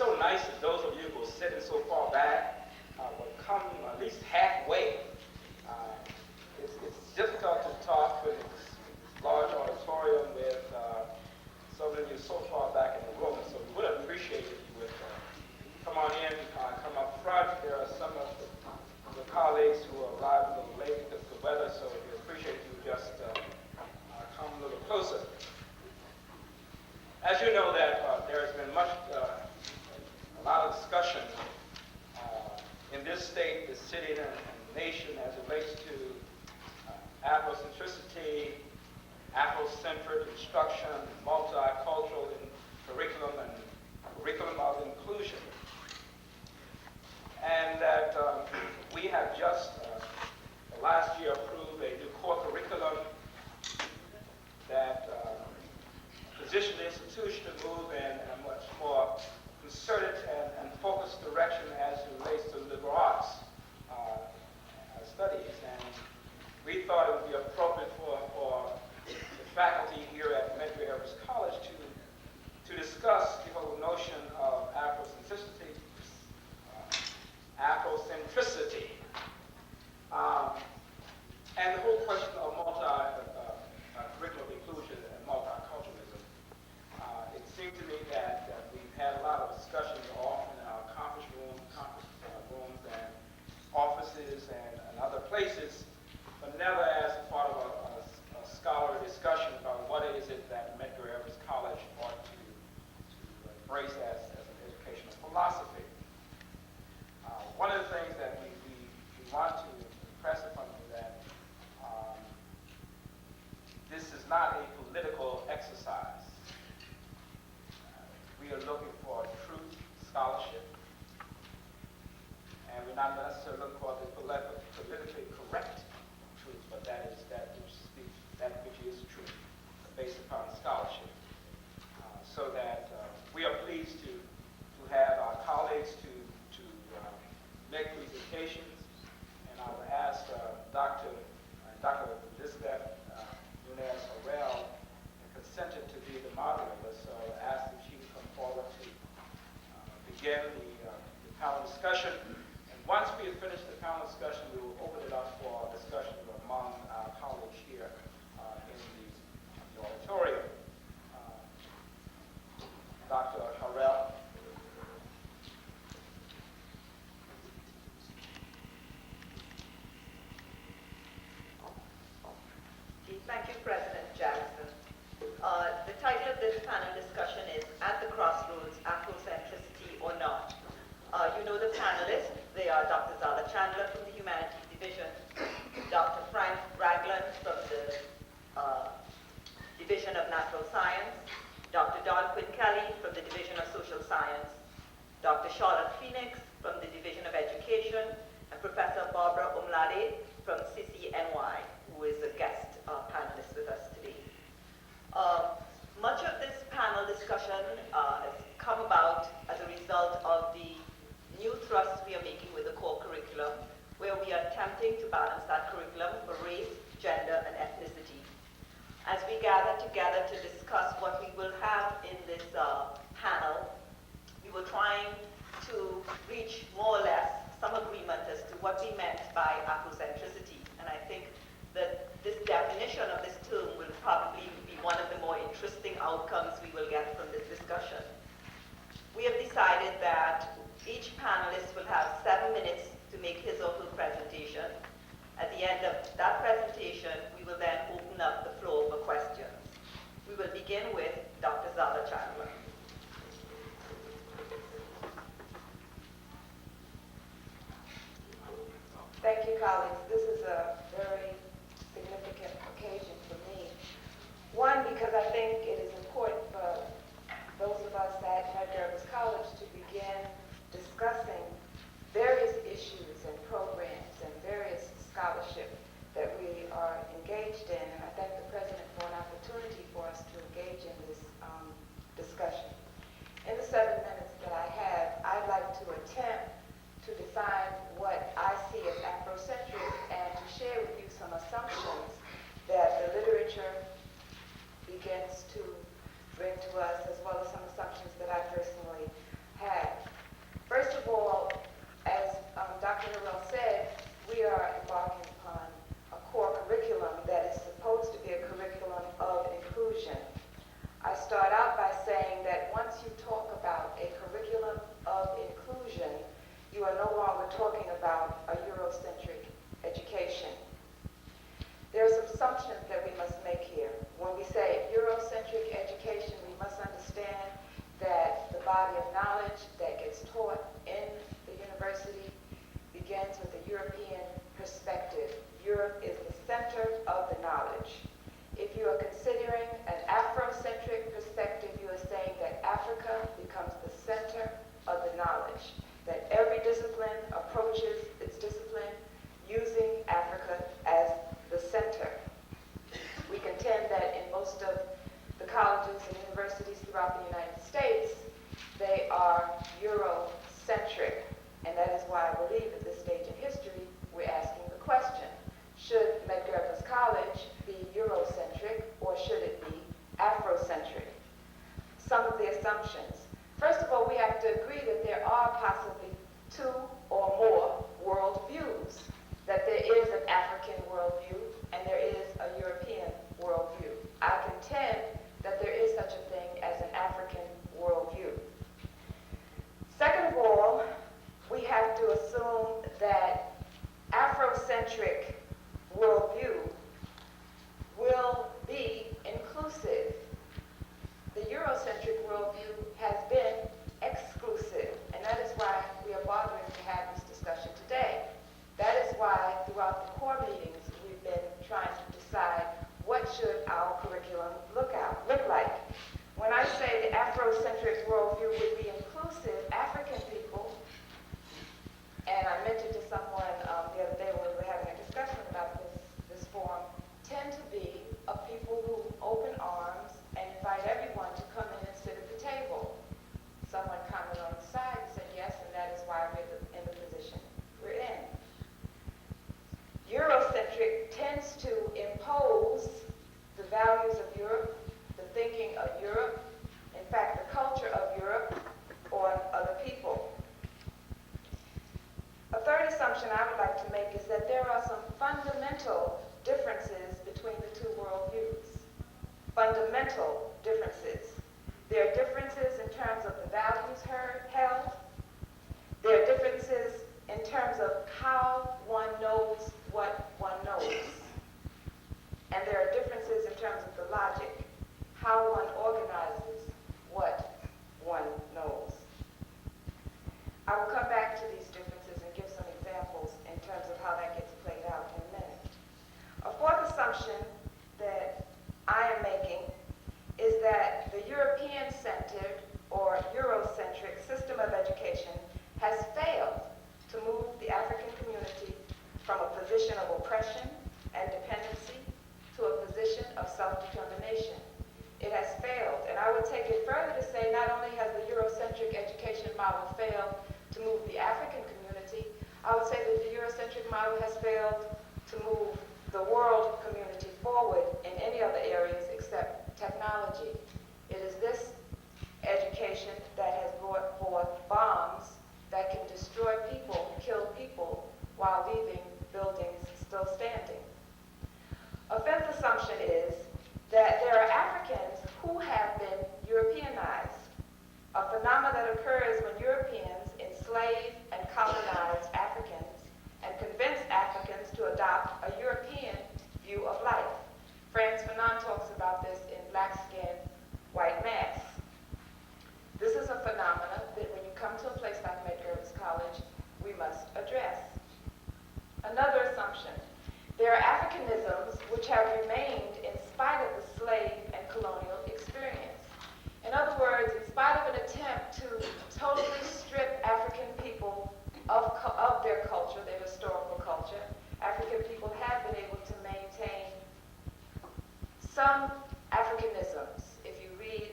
so nice if those of you who are sitting so far back will come at least halfway. It's difficult to talk with this large auditorium with so many of you so far back in the room, and so we would appreciate if you would come on in, come up front. There are some of the colleagues who arrived a little late because of the weather, so we appreciate you just come a little closer. As you know, that there has been a lot of discussion in this state, this city, and the nation as it relates to Afrocentricity, Afrocentric instruction, multicultural curriculum, and curriculum of inclusion. And that we have just last year approved a new core curriculum that positioned the institution to move in a much more concerted and focused direction as it relates to liberal arts studies. And we thought it would be appropriate for the faculty here at Medgar Evers College to discuss the whole notion of Afrocentricity, and the whole question of curriculum inclusion and multiculturalism. It seemed to me that we've had a lot of discussions often in our conference rooms and offices and other places, but never as a part of a scholarly discussion about what is it that Medgar Evers College ought to embrace as an educational philosophy. One of the things that we want to impress upon you that this is not a political exercise. We are looking for truth, scholarship, and we're not necessarily looking for the politically correct truth, but that which is truth, based upon scholarship. So that we are pleased to have our colleagues to make presentations, and I would ask Dr. Elizabeth Nunez-Harrell consented to be the moderator, so I asked if she would come forward to begin the panel discussion. And once we have finished the panel discussion, we will open it up for discussion among our colleagues here in the auditorium. Dr. Harrell. Thank you, President Jackson. The title of this panel discussion is At the Crossroads, Afrocentricity or Not. You know the panelists. They are Dr. Zala Chandler from the Humanities Division, Dr. Frank Ragland from the Division of Natural Science, Dr. Don Quinn Kelly from the Division of Social Science, Dr. Charlotte Phoenix from the Division of Education, and Professor Barbara Umlade from CCNY, who is a guest panelist with us today. Much of this panel discussion has come about as a result of the new thrust we are making with the core curriculum, where we are attempting to balance that curriculum for race, gender, and ethnicity. As we gather together to discuss what we will have in this panel, we were trying to reach more or less some agreement as to what we meant by Afrocentricity. And I think that this definition of this term will probably be one of the more interesting outcomes we will get from this discussion. We have decided that each panelist will have 7 minutes to make his or her presentation. At the end of that presentation, we will then open up the floor for questions. We will begin with Dr. Zala Chandler. Thank you, colleagues. This is a very significant occasion for me. One, because I think it is important for those of us at Medgar Evers College to begin discussing various issues and programs and various scholarship that we are engaged in. And I thank the President for an opportunity for us to engage in this discussion. In the 7 minutes that I have, I'd like to attempt to define what I see as Afrocentric and to share with you some assumptions that the literature begins to bring to us, as well as some assumptions that I personally have. assumptions that we must make here. When we say Eurocentric education, we must understand that the body of knowledge that gets taught in the university begins with a European perspective. Europe is the center of the knowledge. If you are considering an Afrocentric perspective, you are saying that Africa becomes the center of the knowledge, that every discipline approaches its discipline using Africa as the center. We contend that in most of the colleges and universities throughout the United States, they are Eurocentric. And that is why I believe at this stage in history, we're asking the question, should Medgar College be Eurocentric or should it be Afrocentric? Some of the assumptions. First of all, we have to agree that there are possibly two or more worldviews, that there is an African worldview and there is a European worldview. I contend that there is such a thing as an African worldview. Second of all, we have to assume that Afrocentric worldview will be inclusive. The Eurocentric worldview has been exclusive, and that is why we are bothering to have this discussion today. That is why throughout the core meetings we've been trying to decide what should our curriculum look like. When I say the Afrocentric worldview would be inclusive, African people, and I mentioned to someone the other day when we were having a discussion about this forum, tend to be a people who open arms and invite everyone to come in and sit at the table. Someone commented on the side and said yes, and that is why we're in the position we're in. Eurocentric tends to impose the values of Europe, the thinking of Europe, in fact, the culture of Europe on other people. A third assumption I would like to make is that there are some fundamental differences between the two worldviews. Fundamental differences. There are differences in terms of the values held. There are differences in terms of how one knows what one knows. And there are differences in terms of the logic, how one organizes what one knows. I will come back to these differences and give some examples in terms of how that gets played out in a minute. A fourth assumption that I am making is that the European-centered or Eurocentric system of education has failed to move the African community from a position of oppression and dependency to a position of self-determination. It has failed, and I would take it further to say not only has the Eurocentric education model failed to move the African community, I would say that the Eurocentric model has failed to move the world community forward in any other areas except technology. It is this education that has brought forth bombs that can destroy people, kill people, while leaving buildings still standing. A fifth assumption is that there are Africans who have been Europeanized, a phenomenon that occurs when Europeans enslave and colonize Africans and convince Africans to adopt a European view of life. Frantz Fanon talks about this in Black Skin, White Mass. This is a phenomenon that when you come to a place like Medgar College, we must address. Another assumption, there are Africanisms which have remained in spite of the slave and colonial experience. In other words, in spite of an attempt to totally strip African people of their culture, their historical culture, African people have been able to maintain some Africanisms. If you read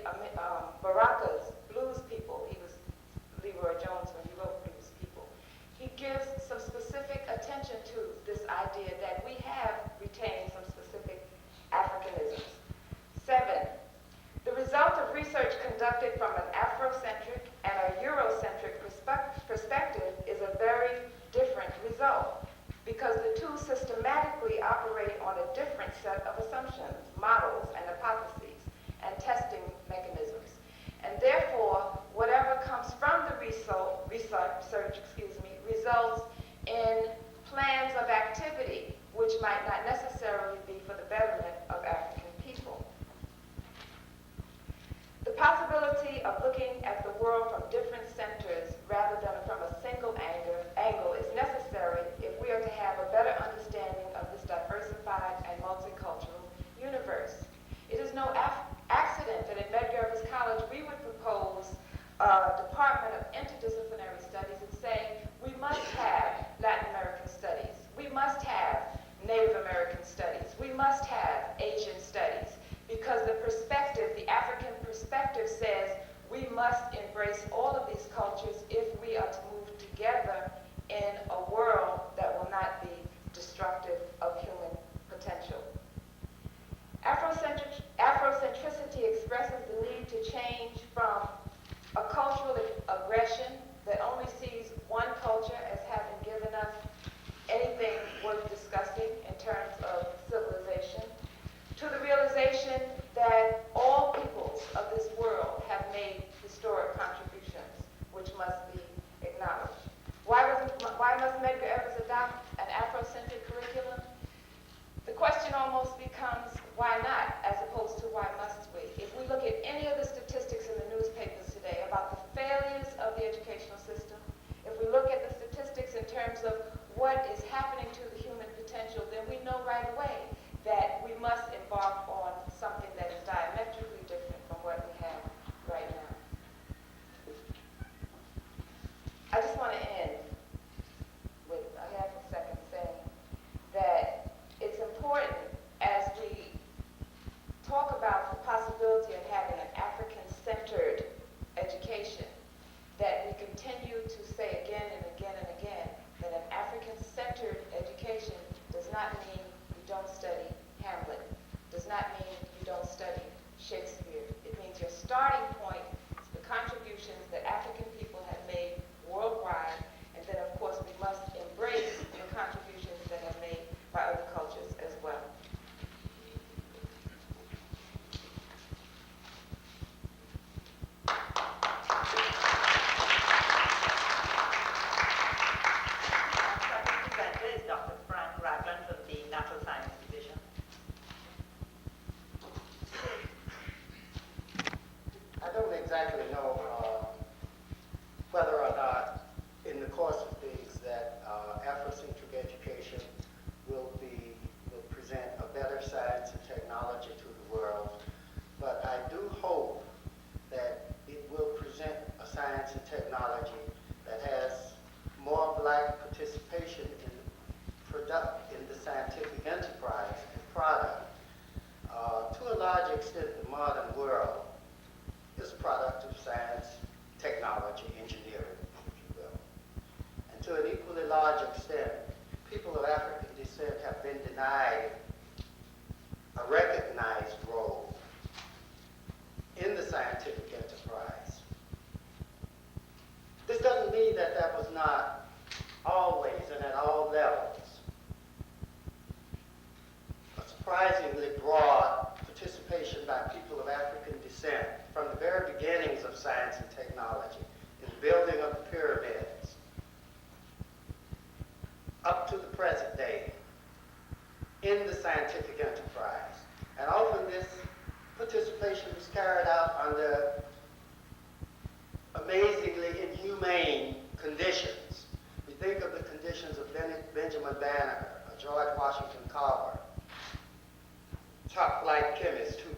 Baraka's Blues People, he was Leroy Jones when he wrote Blues People, he gives some specific attention to this idea that we have retained some specific Africanisms. 7, the result of research conducted from an Afrocentric and a Eurocentric perspective is a very different result because the two systematically operate on a different set of assumptions, models, and must embrace all of these cultures if we are to move together in a world that will not be destructive of human potential. Afrocentricity expresses the need to change from a cultural aggression that only sees one culture as having given us anything worth discussing in terms of civilization, to the realization that all peoples of this world have made historic contributions which must be acknowledged. Why must Medgar Evers adopt an Afrocentric curriculum? The question almost becomes, why not, as opposed to why must we? If we look at any of the statistics in the newspapers today about the failures of the educational system, if we look at the statistics in terms of what is happening to the human potential, then we know right away that we must embark on something that is diametrically different from what we have right now. I just want to end with a half a second saying that it's important as we talk about the possibility of having an African-centered education that we continue to say again and again and again that an African-centered education does not mean you don't study Hamlet, does not mean you don't study Shakespeare. It means your starting point is the contributions that African people have made worldwide, and then of course we must embrace the contributions that have made by other cultures as well. I don't exactly know whether or not, in the course of things, that Afrocentric education will present a better science and technology to the world. But I do hope that it will present a science and technology that has more Black participation in the scientific enterprise and product. To a large extent, the modern world is a product of science, technology, engineering, if you will. And to an equally large extent, people of African descent have been denied a recognized role in the scientific enterprise. This doesn't mean that that was not always and at all levels a surprisingly broad participation by people of African descent from the very beginnings of science and technology, in the building of the pyramids, up to the present day, in the scientific enterprise. And often this participation was carried out under amazingly inhumane conditions. We think of the conditions of Benjamin Banneker, George Washington Carver, top-flight chemists too,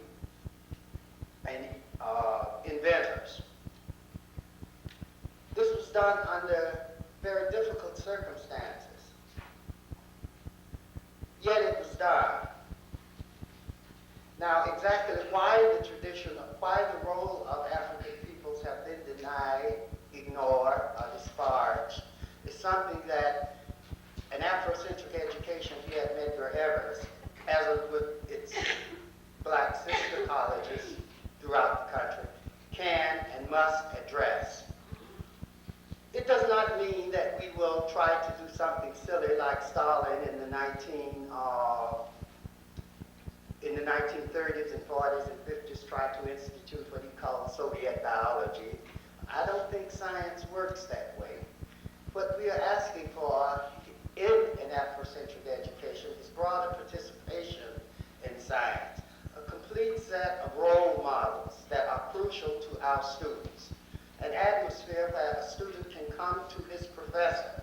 and inventors. This was done under very difficult circumstances. Yet it was done. Now, exactly why the role of African peoples have been denied, ignored, or disparaged is something that an Afrocentric education here at Medgar Evers, as with its Black sister colleges throughout the country, can and must address. It does not mean that we will try to do something silly like Stalin in the 1930s and 40s and 50s tried to institute what he called Soviet biology. I don't think science works that way. What we are asking for in an Afrocentric education is broader participation in science, a complete set of role models that are crucial to our students, an atmosphere where a student can come to his professor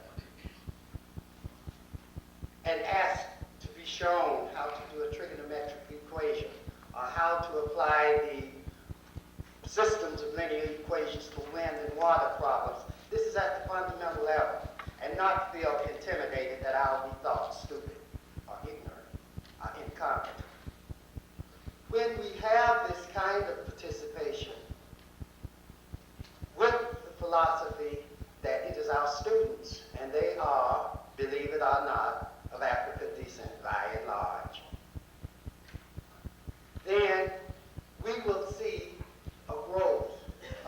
and ask to be shown how to do a trigonometric equation or how to apply the systems of linear equations to wind and water problems. This is at the fundamental level, and not feel intimidated that I'll be thought stupid or ignorant or incompetent. When we have this kind of participation, then we will see a growth,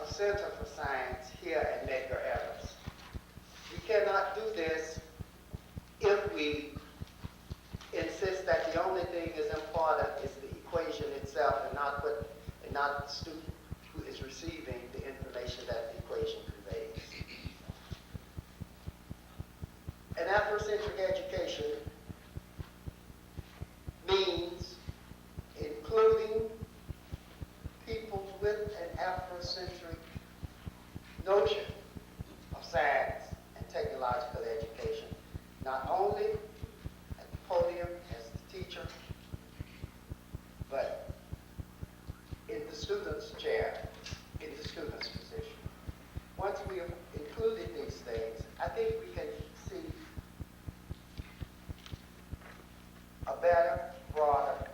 a Center for Science here at Medgar Evers. We cannot do this if we insist that the only thing is important is the equation itself and not the student who is receiving the information that the equation conveys. An Afrocentric education means including people with an Afrocentric notion of science and technological education, not only at the podium as the teacher, but in the student's chair, in the student's position. Once we have included these things, I think we can see a better, broader,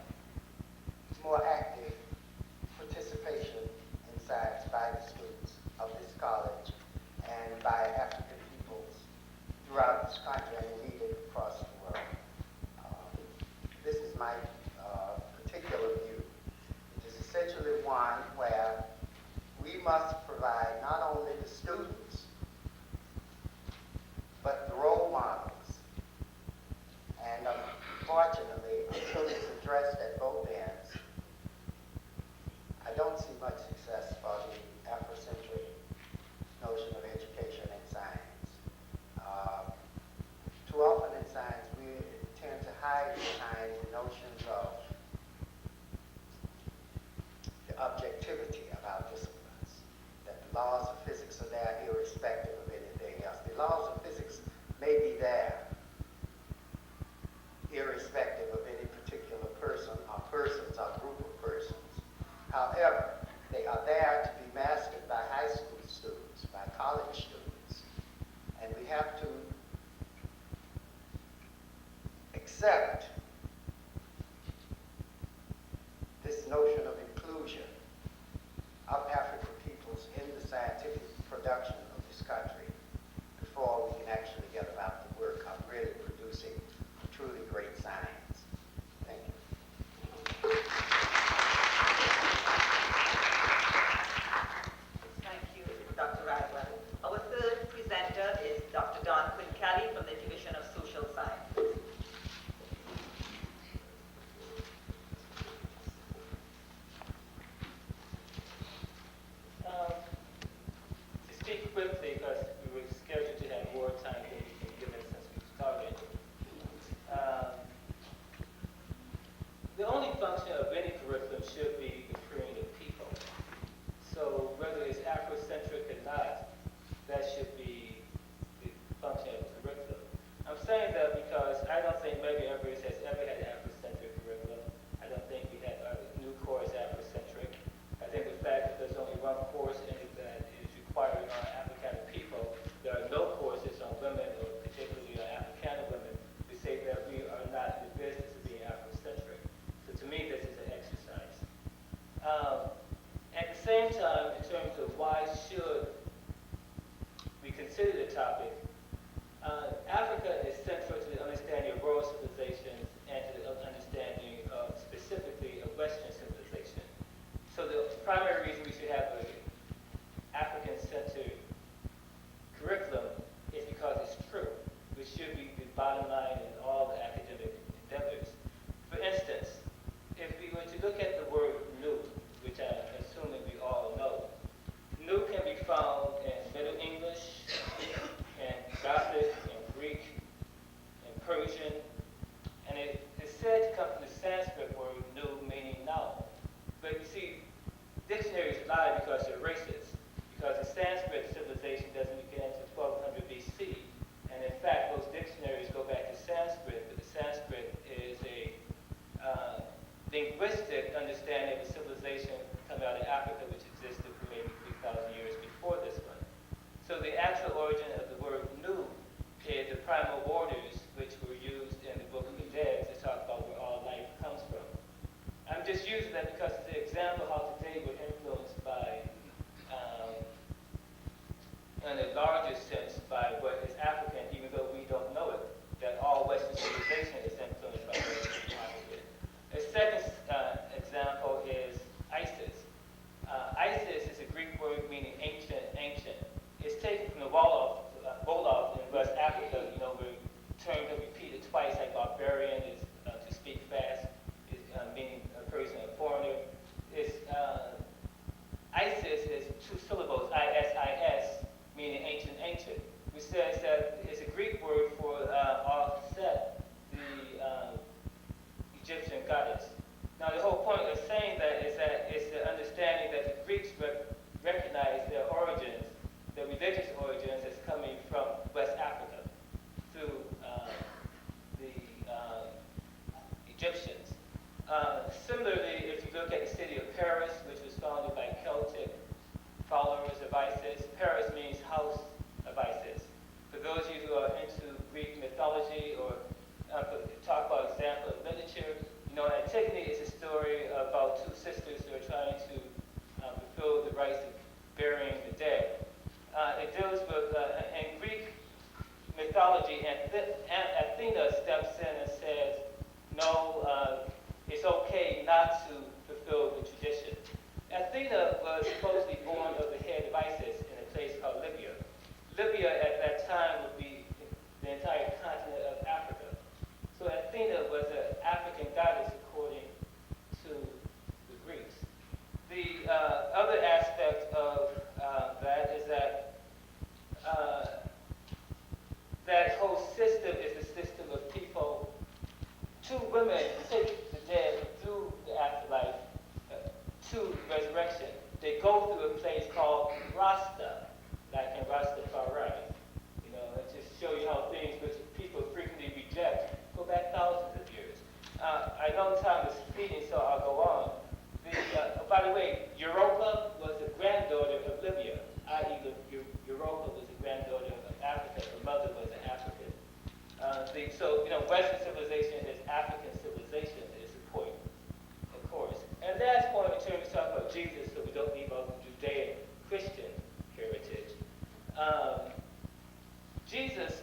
more active participation in science by the students of this college and by African peoples throughout this country and indeed across the world. This is my particular view. It is essentially one where we must provide not only the students, but the role models. And unfortunately, until it's addressed at both ends, I don't see much success for the Afrocentric notion of education and science. Too often in science, we tend to hide behind the notions of the objectivity of our disciplines, that the laws of physics are there irrespective of anything else. The laws of physics may be there irrespective of any particular person or persons or group of persons. However, they are there to be mastered by high school students, by college students, and we have to accept this notion of inclusion of African peoples in the scientific production of this country before we can actually get about the work of really producing truly great science. Thank you. Thank you, Dr. Radwell. Our third presenter is Dr. Don Quincali from the Division of Social Sciences. To speak quickly, because we were scheduled to have more time than we've been given since we started. The only function of any curriculum should be the freeing of people. So whether it's Afrocentric or not, that should be the function of the curriculum. I'm saying that because I don't think Medgar Evers has ever had an Afrocentric curriculum. I don't think we have a new course Afrocentric. I think the fact that there's only one course in it that is required on African people, there are no courses on women or particularly on African women. We say that we are not in the business of being Afrocentric. So to me, this is an exercise. At the same time, in terms of why should we consider the topic, Africa is central to the understanding of world civilizations and to the understanding of specifically of Western civilization. So the primary reason we should have an African-centered curriculum is because it's true, which should be the bottom line in all the academic endeavors. For instance, if we were to look at the word new, which I'm assuming we all know, new can be found in Middle English, and Gothic, and Greek, and Persian, and it is said to come from the Sanskrit word new, meaning now. But you see, dictionaries lie because they're racist, because the Sanskrit civilization doesn't begin until 1200 BC, and in fact, those dictionaries go back to Sanskrit, but the Sanskrit is a linguistic understanding of a civilization coming out of Africa, which existed for maybe 3,000 years before this one. So the actual origin of the word new is the primal orders, which were used in the Book of the Dead to talk about where all life comes from. I'm just using that because it's an example of how today we're influenced by, in a larger sense, by what is African, even though we don't know it, that all Western civilization is influenced by Western Africa. A second example look at the city of Paris, which was founded by Celtic followers of Isis, Paris means house of Isis. For those of you who are into Greek mythology or talk about example of literature, you know, Antigone is a story about two sisters who are trying to fulfill the rites of burying the dead. It deals with, in Greek mythology, Athena steps in and says, no, it's okay not to fulfill the tradition. Athena was supposedly born of the head of Isis in a place called Libya. Libya at that time would be the entire continent of Africa. So Athena was an African goddess according to the Greeks. The other aspect of that is that that whole system is a system of people. Two women take the dead through the afterlife to resurrection. They go through a place called Rasta, like in Rastafari. You know, and just show you how things which people frequently reject go back thousands of years. I know time is fleeting, so I'll go on. By the way, Europa was the granddaughter of Libya, i.e. Europa was the granddaughter of Africa. Her mother was an African. So, you know, Western civilization is African civilization at its point, of course. And last point in terms of talking about Jesus, so we don't leave out Judean Christian heritage. Jesus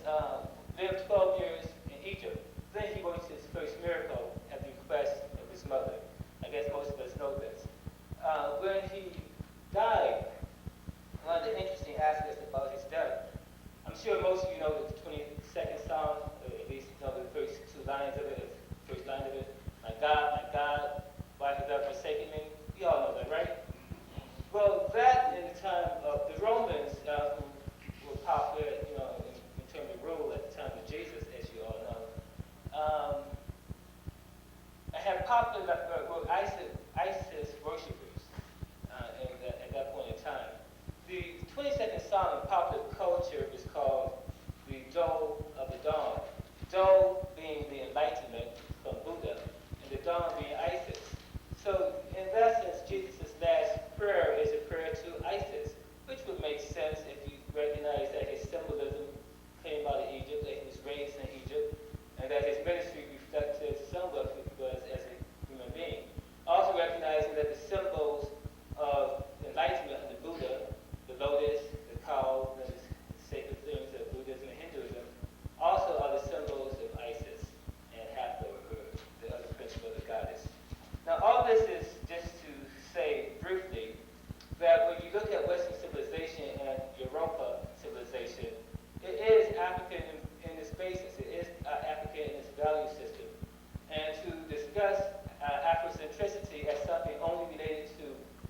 lived 12 years in Egypt. Then he worked his first miracle at the request of his mother. I guess most of us know this. When he died, one of the interesting aspects about his death, I'm sure most of you know the 22nd Psalm, or at least know the first two lines of it, the first line of it. My God, why have thou forsaken me? We all know that, right? Well, that in the time of the Romans, who were popular, you know, in terms of rule at the time of Jesus, as you all know, had popular ISIS worshippers at that point in time. The 22nd Psalm in popular culture is called the Doe of the Dawn. Doe being the enlightenment from Buddha, and the dawn being Isis. So, in that sense, Jesus' last prayer is a prayer to Isis, which would make sense if you recognize that his symbolism came out of Egypt, that he was raised in Egypt, and that his ministry reflected somewhat who he was as a human being. Also recognizing that the symbols of enlightenment under Buddha, the lotus, the cow, and the sacred things of Buddhism and Hinduism, also are the symbols of Isis and Hathor, or the other principle of the goddess. Now, all this is just to say briefly that when you look at Western civilization and Europa civilization, it is African in its basis. It is African in its value system. And to discuss Afrocentricity as something only related to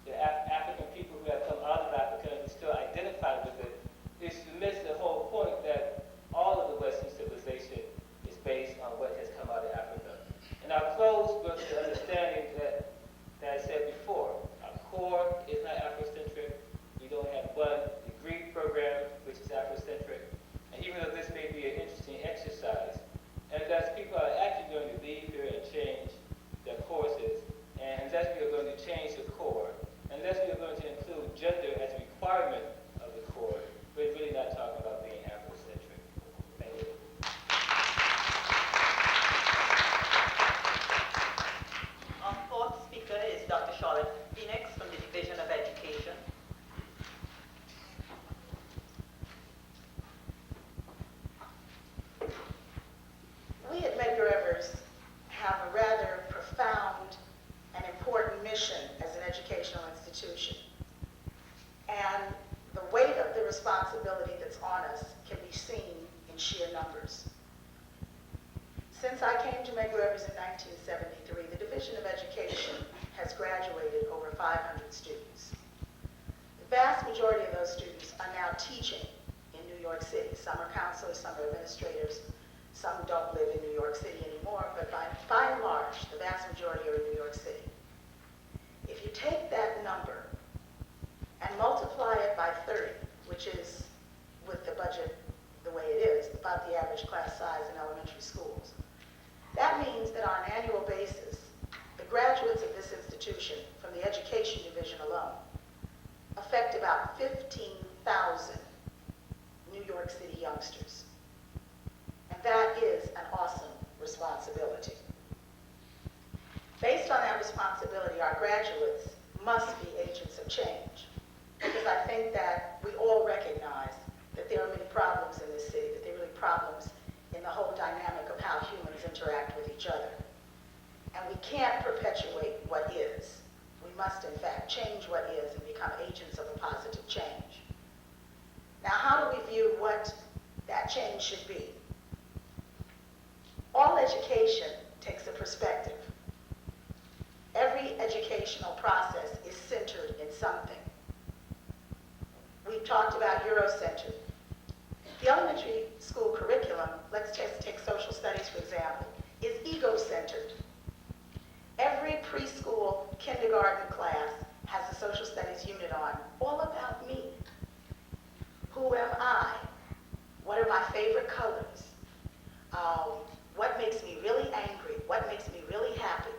the African people who have come out of Africa and who still identify with it is to miss the whole point that all of the Western civilization is based on what has come out of Africa. And I'll close with the understanding that I said before. Our core is not Afrocentric. We don't have one degree program which is Afrocentric. And even though this may be an interesting exercise, unless people are actually going to leave here and change their courses, and unless we are going to change the core, unless we are going to include gender as a requirement of the core, we're really not talking about being Afrocentric. Thank you. Our fourth speaker is Dr. Charlotte Phoenix from the Division of Education. We at Medgar Evers have a rather profound and important mission as an educational institution. And the weight of the responsibility that's on us can be seen in sheer numbers. Since I came to Medgar Evers in 1973, the Division of Education has graduated over 500 students. The vast majority of those students are now teaching in New York City. Some are counselors, some are administrators, some don't live in New York City anymore, but by and large, the vast majority are in New York City. If you take that number and multiply it by 30, which is, with the budget the way it is, about the average class size in elementary schools, that means that on an annual basis, the graduates of this institution institution, from the education division alone, affect about 15,000 New York City youngsters. And that is an awesome responsibility. Based on that responsibility, our graduates must be agents of change, because I think that we all recognize that there are many problems in this city, that there are really problems in the whole dynamic of how humans interact with each other. And we can't perpetuate what is. We must, in fact, change what is and become agents of a positive change. Now, how do we view what that change should be? All education takes a perspective. Every educational process is centered in something. We've talked about Eurocentered. The elementary school curriculum, let's just take social studies for example, is ego-centered. Every preschool kindergarten class has a social studies unit on, all about me. Who am I? What are my favorite colors? What makes me really angry? What makes me really happy?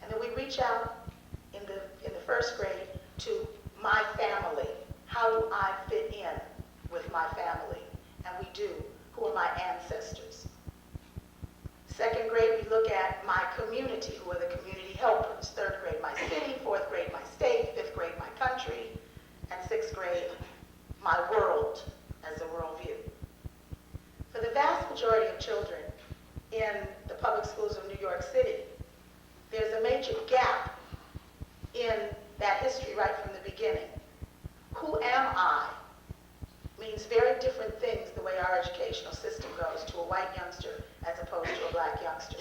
And then we reach out in the first grade to my family. How do I fit in with my family? And we do. Who are my ancestors? Second grade, we look at my community. Who are the community helpers? Third grade, my city. Fourth grade, my state. Fifth grade, my country. And sixth grade, my world as a worldview. For the vast majority of children in the public schools of New York City, there's a major gap in that history right from the beginning. Who am I means very different things the way our educational system goes to a white youngster as opposed to a black youngster.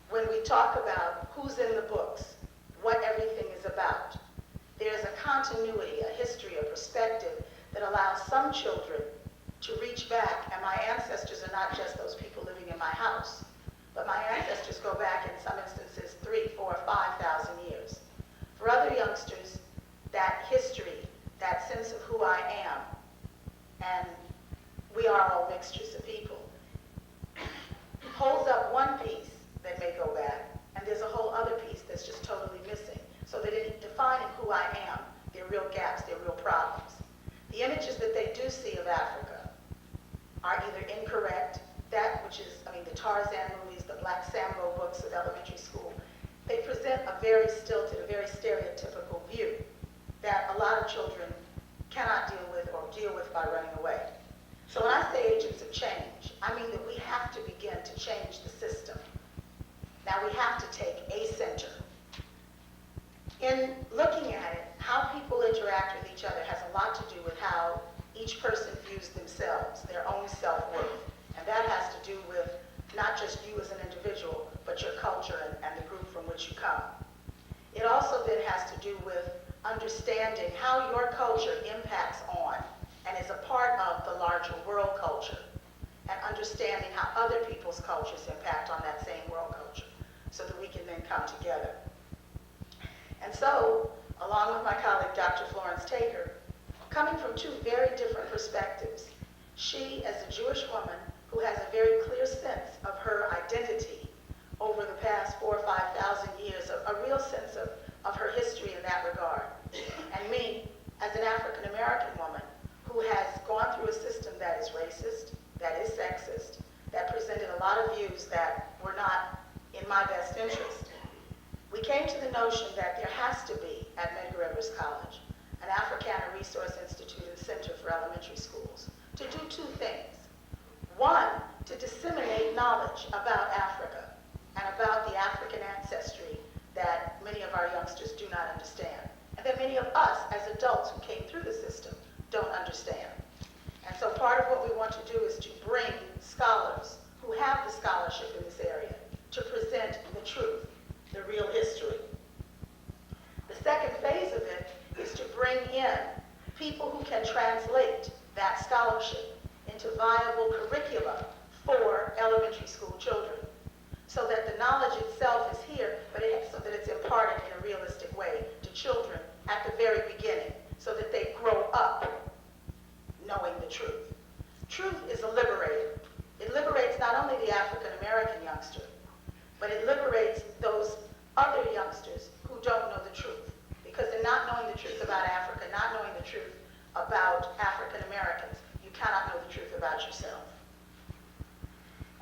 When we talk about who's in the books, what everything is about, there's a continuity, a history, a perspective that allows some children to reach back, and my ancestors are not just those people living in my house, but my ancestors go back in some instances 3,000, 4,000, 5,000 years. For other youngsters, that history, that sense of who I am, and we are all mixtures of people, holds up one piece that may go back, and there's a whole other piece that's just totally missing. So that in defining who I am, there are real gaps, there are real problems. The images that they do see of Africa are either incorrect, that which is, the Tarzan movies, the Black Sambo books of elementary school, they present a very stilted, a very stereotypical view that a lot of children cannot deal with or deal with by running away. So when I say agents of change, I mean that we have to begin to change the system. Now we have to take a center. In looking at it, how people interact with each other has a lot to do with how each person views themselves, their own self-worth. And that has to do with not just you as an individual, but your culture and the group from which you come. It also then has to do with understanding how your culture impacts on and is a part of the larger world culture, and understanding how other people's cultures impact on that same world culture, so that we can then come together. And so, along with my colleague, Dr. Florence Taker, coming from two very different perspectives, she, as a Jewish woman who has a very clear sense of her identity over the past 4,000 or 5,000 years, a real sense of her history in that regard, and me, as an African American woman who has gone through a system that is racist, that is sexist, that presented a lot of views that were not in my best interest. We came to the notion that there has to be, at Medgar Evers College, an Africana Resource Institute and Center for Elementary Schools, to do two things. One, to disseminate knowledge about Africa and about the African ancestry that many of our youngsters do not understand, and that many of us as adults who came through the system don't understand. And so part of what we want to do is to bring scholars who have the scholarship in this area to present the truth, the real history. The second phase of it is to bring in people who can translate that scholarship into viable curricula for elementary school children, so that the knowledge itself is here, but so that it's imparted in a realistic way to children at the very beginning, so that they grow up knowing the truth. Truth is a liberator. It liberates not only the African American youngster, but it liberates those other youngsters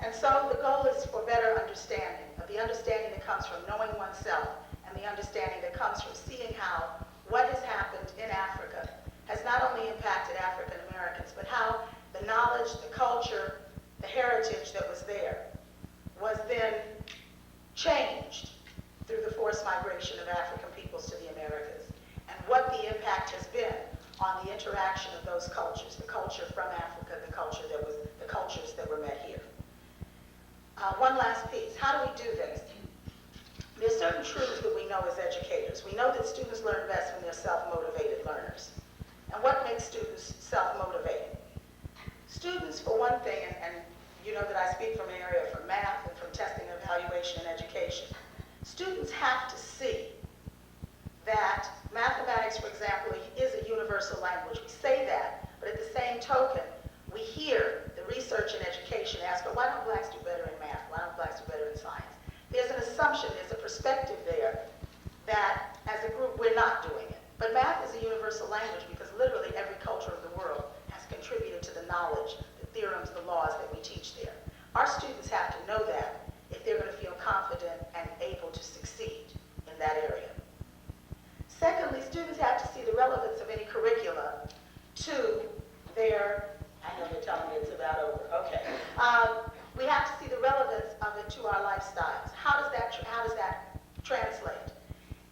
And so the goal is for better understanding, of the understanding that comes from knowing oneself and the understanding that comes from seeing how what has happened in Africa has not only impacted African Americans, but how the knowledge, the culture, the heritage that was there was then changed through the forced migration of African peoples to the Americas, and what the impact has been on the interaction of those cultures, the culture from Africa, the cultures that were met here. One last piece, how do we do this? There's certain truths that we know as educators. We know that students learn best when they're self-motivated learners. And what makes students self-motivated? Students, for one thing, and you know that I speak from an area from math and from testing, evaluation, and education. Students have to see that mathematics, for example, is a universal language. We say that, but at the same token, we hear the research in education ask, well, why don't blacks do better in math? Why don't blacks do better in science? There's an assumption, there's a perspective there that as a group we're not doing it. But math is a universal language because literally every culture of the world has contributed to the knowledge, the theorems, the laws that we teach there. Our students have to know that if they're going to feel confident and able to succeed in that area. Secondly, students have to see the relevance of any curricula to their, I know they're telling me it's about over, okay. We have to see the relevance of it to our lifestyles. How does that translate?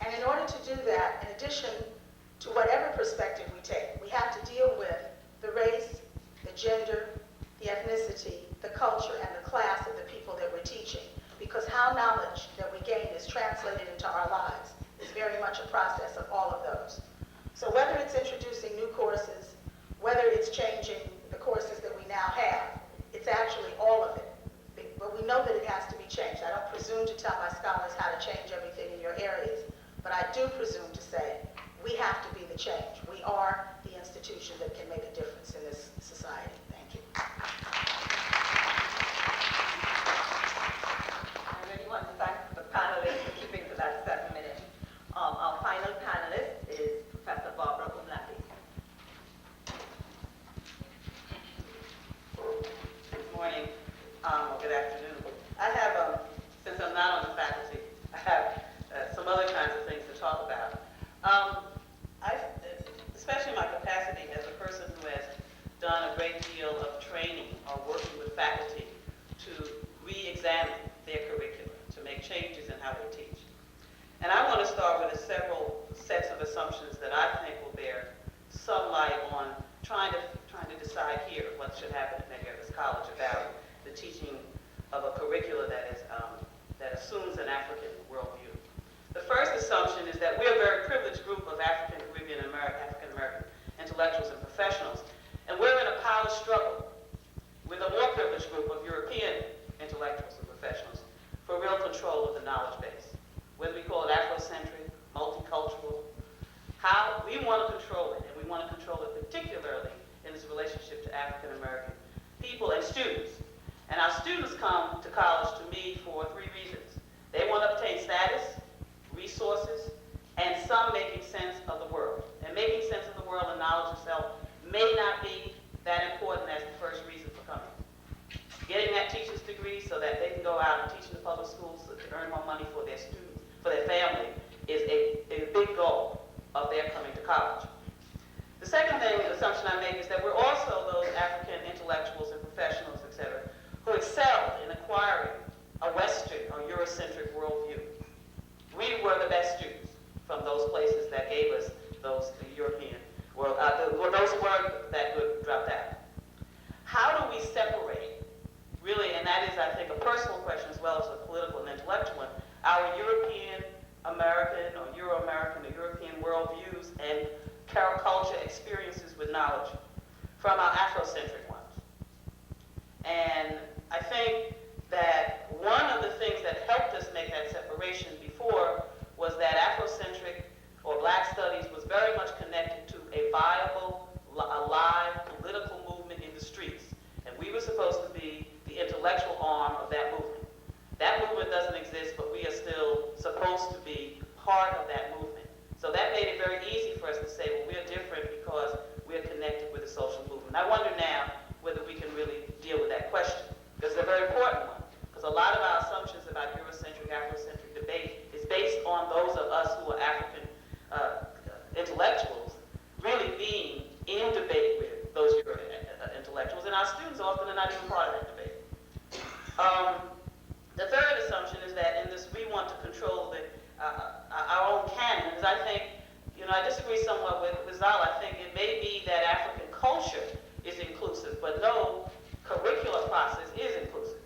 And in order to do that, in addition to whatever perspective we take, we have to deal with the race, the gender, the ethnicity, the culture, and the class of the people that we're teaching. Because how knowledge that we gain is translated into our lives is very much a process of all of those. So whether it's introducing new courses, whether it's changing the courses that we now have, it's actually all of it. But we know that it has to be changed. I don't presume to tell my scholars how to change everything in your areas, but I do presume to say we have to be the change. We are the institution that can make a difference in this society. Thank you. I really want to thank the panelists for keeping to that 7 minutes. Our final panelist is Professor Barbara Umlati. Good morning, or good afternoon. I have, since I'm not on the faculty, I have some other kinds of things to talk about. Especially in my capacity as a person who has done a great deal of training or working with faculty to re-examine their curriculum, to make changes in how they teach. And I want to start with several sets of assumptions that I think will bear some light on trying to decide here what should happen at Medgar College about the teaching of a curricula that assumes an African worldview. The first assumption is that we're a very privileged group of African American intellectuals and professionals, and we're in a power struggle with a more privileged group of European intellectuals and professionals for real control of the knowledge base. Whether we call it Afrocentric, multicultural, how we want to control it, and we want to control it particularly in its relationship to African American people and students. And our students come to college to me for 3 reasons. They want to obtain status, resources, and some making sense of the world. And making sense of the world and knowledge itself may not be that important as the first reason for coming. Getting that teacher's degree so that they can go out and teach in the public schools so to earn more money for their students, for their family, is a big goal of their coming to college. The second assumption I make is that we're also those African intellectuals and professionals, etc., who excel in acquiring a Western or Eurocentric worldview. We were the best students from those places that gave us those European world, those who weren't that good dropped out. How do we separate, really, and that is, I think, a personal question as well as a political and intellectual one, our European American or Euro-American or European worldviews and culture experiences with knowledge from our Afrocentric ones? And I think that one of the things that helped us make that separation before was that Afrocentric or Black studies was very much connected to a viable, alive political movement in the streets. And we were supposed to be the intellectual arm of that movement. That movement doesn't exist, but we are still supposed to be part of that movement. So that made it very easy for us to say, well, we're different because we're connected with the social movement. I wonder now whether we can really deal with that question. Because a very important one, because a lot of our assumptions about Eurocentric, Afrocentric debate is based on those of us who are African intellectuals really being in debate with those Euro intellectuals, and our students often are not even part of that debate. The third assumption is that in this, we want to control our own canon, because I think, I disagree somewhat with Zal. I think it may be that African culture is inclusive, but no curricular process is inclusive.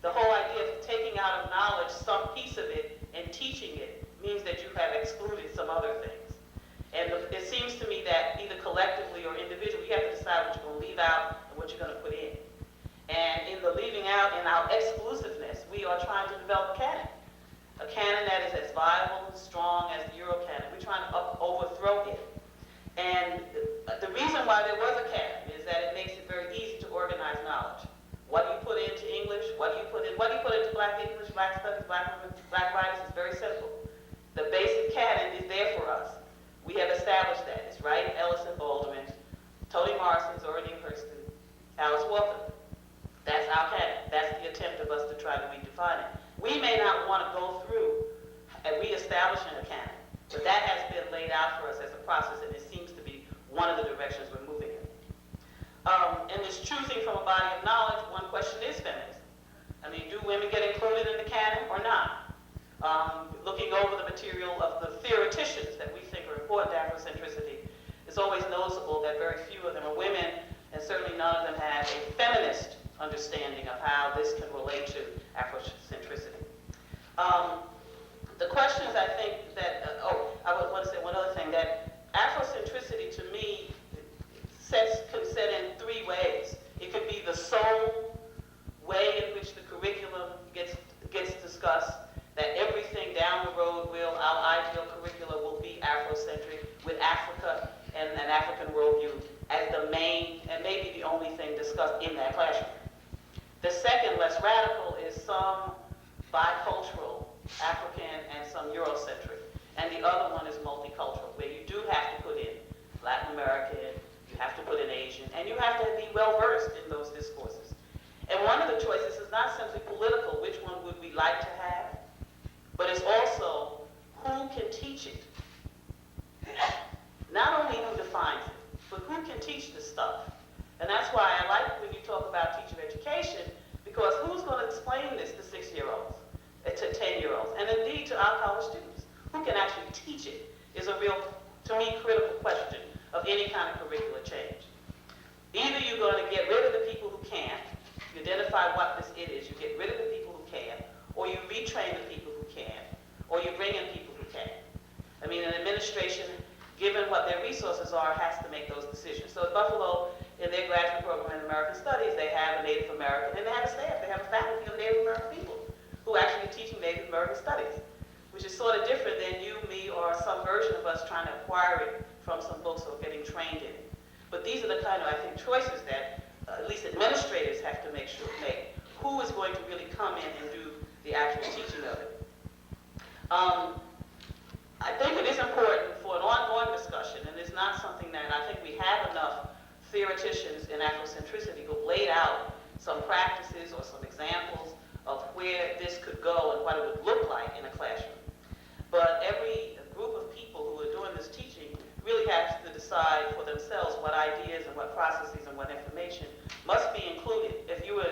The whole idea of taking out of knowledge some piece of it and teaching it means that you have excluded some other things. And it seems to me that either collectively or individually, you have to decide what you're going to leave out and what you're going to put in. And in the leaving out and our exclusiveness, we are trying to develop a canon that is as viable and strong as the Euro canon. We're trying to overthrow it. And the reason why there was a canon is that it makes it very easy to organize knowledge. What do you put into English? What do you put into Black English, Black Studies, Black women, Black writers? It's very simple. The basic canon is there for us. We have established that. It's Wright, Ellison, Baldwin, Toni Morrison, Zora Neale Hurston, Alice Walker. That's our canon. That's the attempt of us to try to redefine it. We may not want to go through reestablishing a canon, but that has been laid out for us as a process, and it seems to be one of the directions we're moving in. And this choosing from a body of knowledge, one question is feminism. I mean, do women get included in the canon or not? Looking over the material of the theoreticians that we think are important to Afrocentricity, it's always noticeable that very few of them are women, and certainly none of them have a feminist understanding of how this can relate to Afrocentricity. The questions I think that, I would want to say one other thing, that Afrocentricity to me can set in three ways. It could be the sole way in which the curriculum gets discussed, that everything down the road our ideal curricula will be Afrocentric, with Africa and an African worldview as the main and maybe the only thing discussed in that classroom. The second, less radical, is some bicultural, African and some Eurocentric. And the other one is multicultural, where you do have to put in Latin American, you have to put in Asian, and you have to be well-versed in those discourses. And one of the choices is not simply political, which one would we like to have, but it's also who can teach it. Not only who defines it, but who can teach this stuff. And that's why I like when you talk about teacher education, because who's going to explain this to 6-year-olds, to 10-year-olds, and indeed to our college students? Who can actually teach it is a real, to me, critical question of any kind of curricular change. Either you're going to get rid of the people who can't, you identify what this it is, you get rid of the people who can, or you retrain the people who can, or you bring in people who can. I mean, an administration, given what their resources are, has to make those decisions. So at Buffalo, in their graduate program in American Studies, they have a Native American, and they have a staff, they have a faculty of Native American people who actually are teaching Native American Studies, which is sort of different than you, me, or some version of us trying to acquire it from some books or getting trained in it. But these are the kind of, I think, choices that at least administrators have to make. Who is going to really come in and do the actual teaching of it? I think it is important for an ongoing discussion, and it's not something that I think we have enough theoreticians in Afrocentricity who have laid out some practices or some examples of where this could go and what it would look like in a classroom. But every group of people who are doing this teaching really has to decide for themselves what ideas and what processes and what information must be included. If you're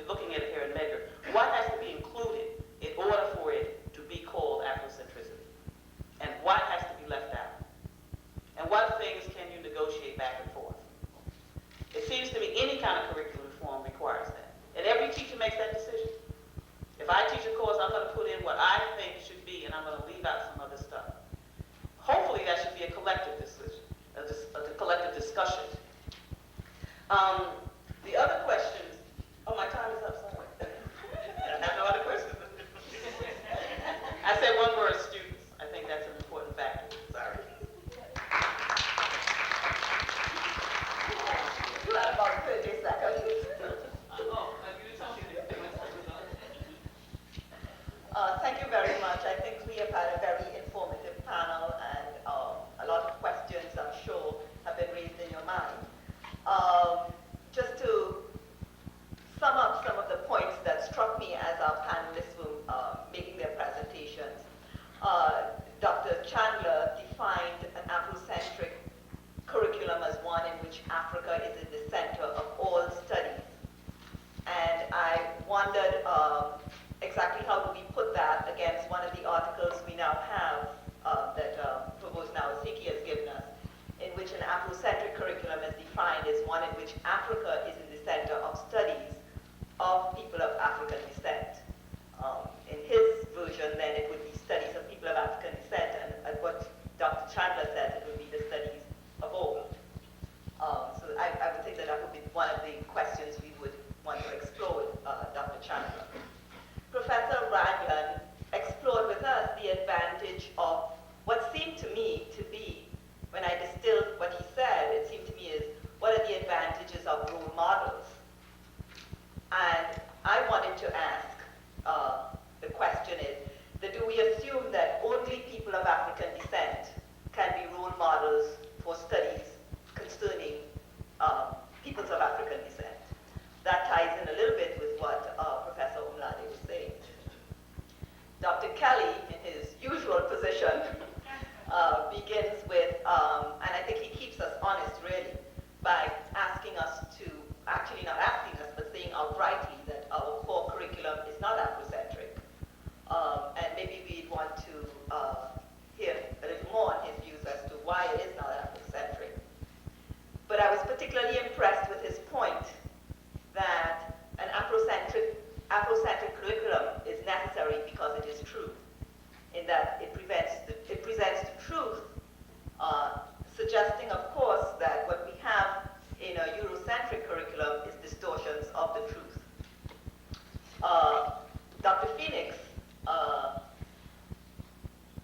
looking at it here in Medgar, what has to be included in order for it to be called Afrocentricity? And what has to be left out? And what things can you negotiate back and forth? It seems to me any kind of curriculum reform requires that. And every teacher makes that decision. If I teach a course, I'm going to put in what I think should be, and I'm going to leave out some other begins with, and I think he keeps us honest really, by asking us to, actually not asking us, but saying outrightly that our core curriculum is not Afrocentric. And maybe we'd want to hear a little more on his views as to why it is not Afrocentric. But I was particularly impressed with his point that an Afrocentric curriculum is necessary because it is true, in that it presents the truth, suggesting, of course, that what we have in a Eurocentric curriculum is distortions of the truth. Dr. Phoenix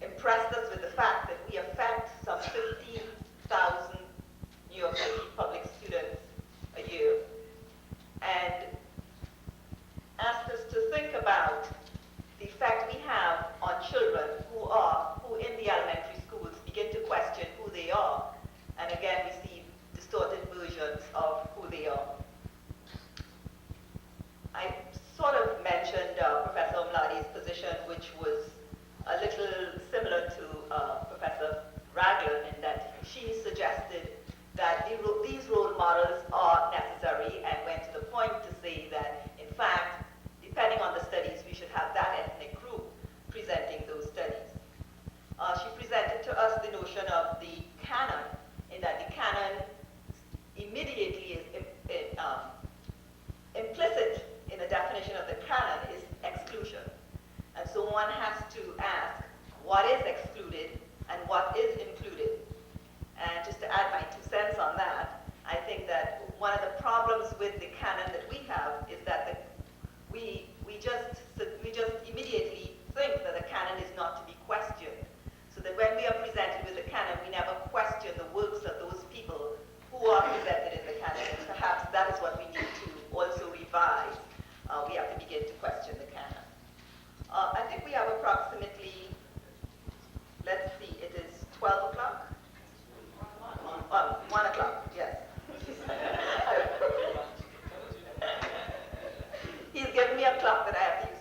impressed us with the fact that we affect some 15,000 New York City public students a year, and asked us to think about the effect we have on children who in the elementary schools begin to question who they are, and again receive distorted versions of who they are. I sort of mentioned Professor Omladi's position, which was a little similar to Professor Raglan, in that she suggested that these role models are necessary, and went to the point to say that, in fact, depending on the studies, we should have that ethnic group presenting those studies. She presented to us the notion of the canon, in that the canon immediately is implicit in the definition of the canon is exclusion. And so one has to ask what is excluded and what is included. And just to add my 2 cents on that, I think that one of the problems with the canon that we have is that we just immediately think that the canon is not to be questioned. So that when we are presented with the canon, we never question the works of those people who are presented in the canon. And perhaps that is what we need to also revise. We have to begin to question the canon. I think we have approximately, let's see, it is 12 o'clock? 1 o'clock, yes. He's given me a clock that I have to use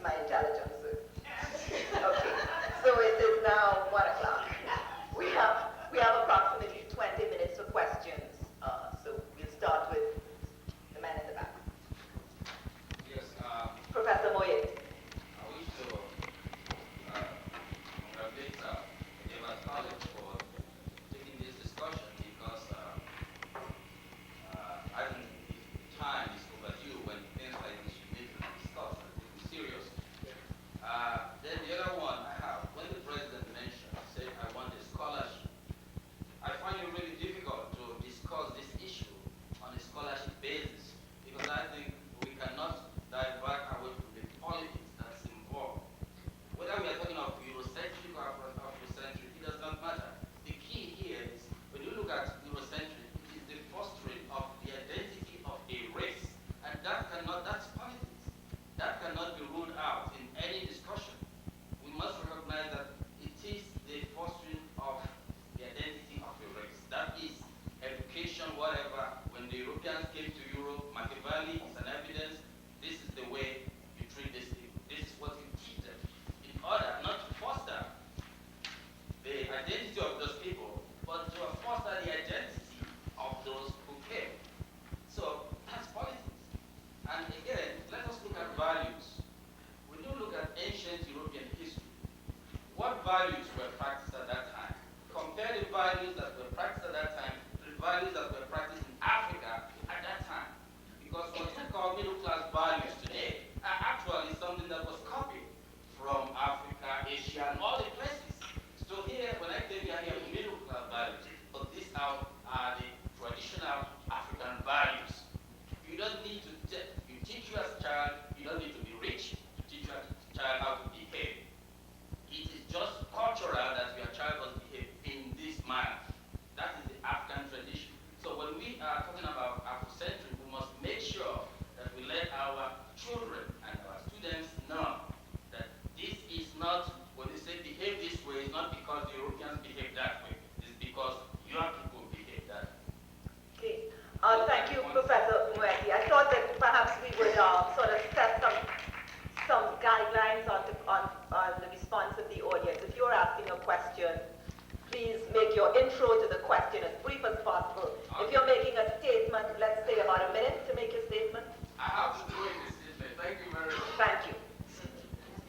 please make your intro to the question as brief as possible. If you're making a statement, let's say about a minute to make your statement. I have to do it this evening. Thank you very much. Thank you.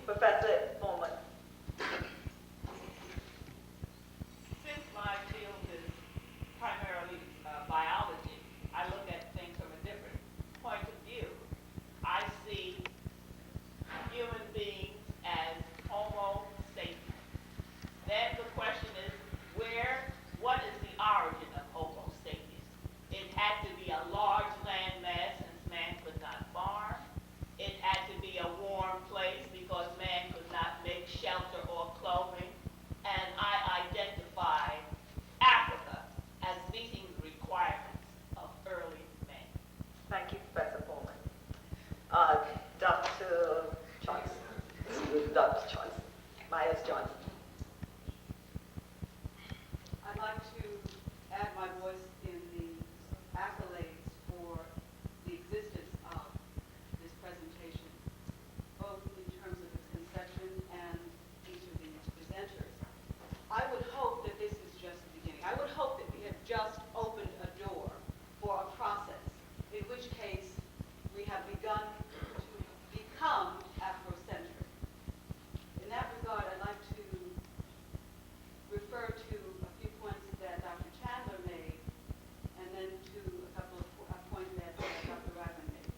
Professor Bowman. Since my field is primarily biology, I look at things from a different point of view. I see human beings as Homo sapiens. Then the question is, what is the origin of Homo sapiens? It had to be a large land mass since man could not farm. It had to be a warm place because man could not make shelter or clothing. And I identify Africa as meeting the requirements of early man. Thank you, Professor Bowman. Dr. Johnson. Dr. Johnson. Myers Johnson. I'd like to add my voice in the accolades for the existence of this presentation, both in terms of its conception and each of the presenters. I would hope that this is just the beginning. I would hope that we have just opened a door for a process, in which case we have begun to become Afrocentric. In that regard, I'd like to refer to a few points that Dr. Chandler made, and then to a couple of points that Dr. Ragland made.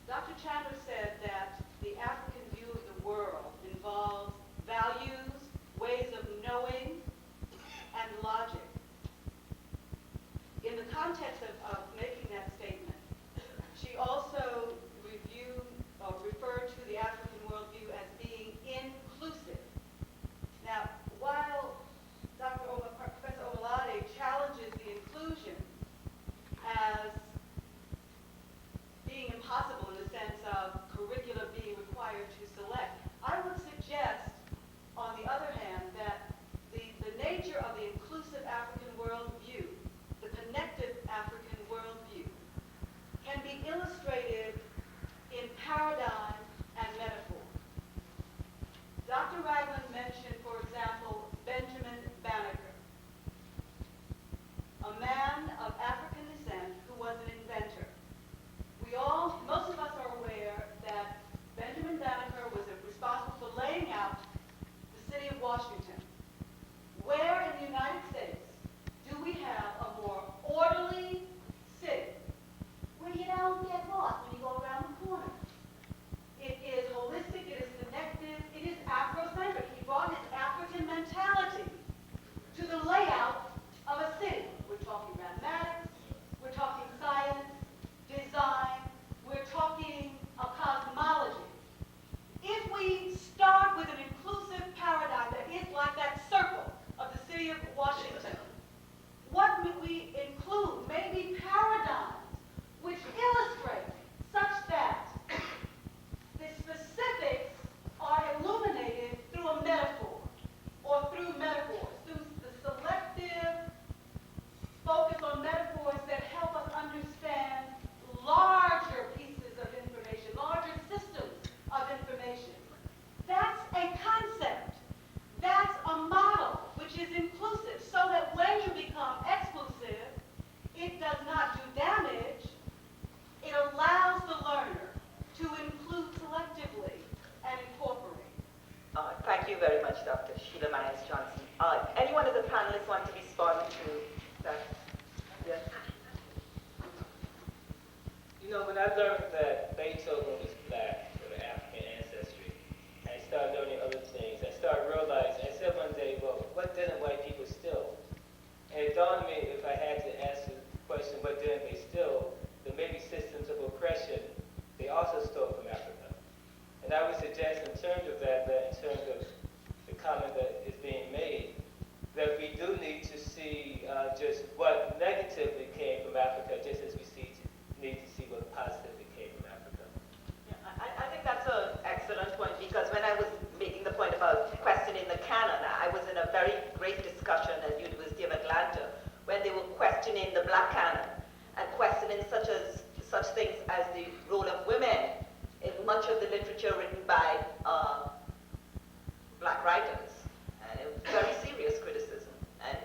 Dr. Chandler said that the African view of the world involves values, ways of knowing, and logic. In the context of making that statement, she also referred to the African worldview as being inclusive. Now, while Professor Omalade challenges the inclusion as being impossible in the sense of curricula being required to select, I would suggest, on the other hand, that the nature of the inclusive African worldview, the connective African worldview, can be illustrated in paradigm and metaphor. Dr. Ragland mentioned, for example, Benjamin Banneker, a man of African descent who was an inventor. Most of us are aware that Benjamin Banneker was responsible for laying out the city of Washington. Where in the United States do we have a more orderly city where you don't get lost when you go around the corner? It is holistic, it is connected, it is Afrocentric. He brought his African mentality to the layout of a city. We're talking mathematics, we're talking science, design, we're talking a cosmology. If we start with an inclusive paradigm that is like that circle of the city of Washington, what would we include? Maybe paradigms which illustrate such that the specifics are illuminated through a metaphor, or through metaphors, through the selective focus on metaphors that help us understand larger pieces of information, larger systems of information. That's a concept. That's a model which is inclusive, so that when you become exclusive, it does not do damage. It allows the learner to include selectively and incorporate. Thank you very much, Dr. Sheila Myers Johnson. Anyone of the panelists want to respond to that? Yes. You know, when I learned that Beethoven was black with African ancestry, I started learning other things. I started realizing, I said one day, well, what didn't white people steal? And it dawned on me, if I had to answer the question, what didn't they steal, then maybe systems of oppression, they also stole from Africa. And I would suggest in terms of that in terms of the comment that is being made, that we do need to see just what negatively came from Africa, just as we need to see what positively came from Africa. Yeah, I think that's an excellent point, because when I was making the point about questioning the canon, I was in a very great discussion at University of Atlanta when they were questioning the black canon and questioning such things as the role of women in much of the literature written by black writers. And it was very serious criticism. And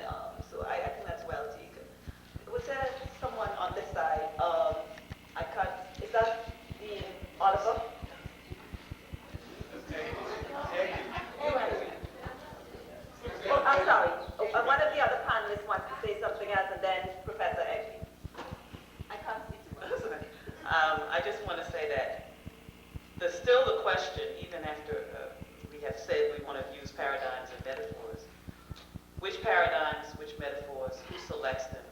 models, who selects them,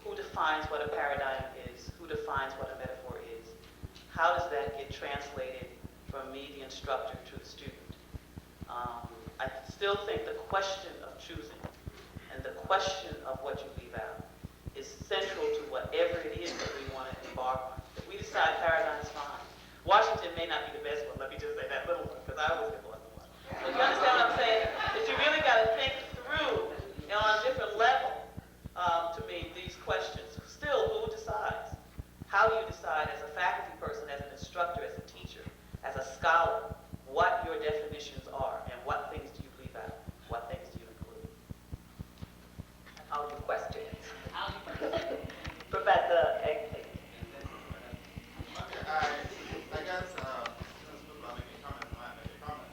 who defines what a paradigm is, who defines what a metaphor is, how does that get translated from me, the instructor, to the student? I still think the question of choosing and the question of what you leave out is central to whatever it is that we want to embark on. If we decide paradigm's fine, Washington may not be the best one, let me just say that little one, because I always get the one. But you understand what I'm saying? That you really got to think through, on a different level, to me, these questions. Still, who decides? How do you decide as a faculty person, as an instructor, as a teacher, as a scholar, what your definitions are, and what things do you leave out? What things do you include? And how do you question it? Professor Eggley. Okay, I guess, since people are making comments, I make a comment.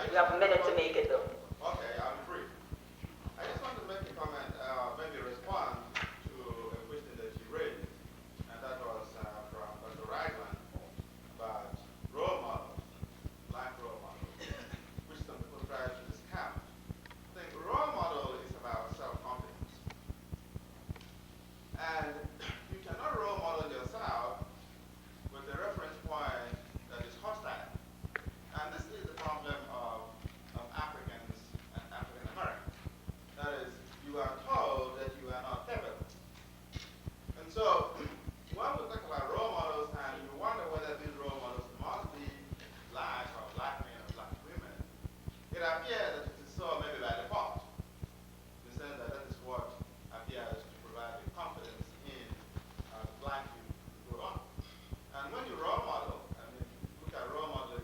You have a minute to make it, though. Okay, I'll be brief. I just want to make a comment, maybe respond to a question that you raised, and that was from Dr. Ragland about role models, black role models, which some people try to discount. I think role model is about self-confidence. And you cannot role model yourself with a reference point that is hostile. And this is the problem of Africans and African Americans. That is, you are told that you are not capable. And so, when we talk about role models and you wonder whether these role models must be black or black men or black women, it appears that it is so maybe by default. In the sense that that is what appears to provide the confidence in the black youth to grow up. And when you role model, I mean, look at role modeling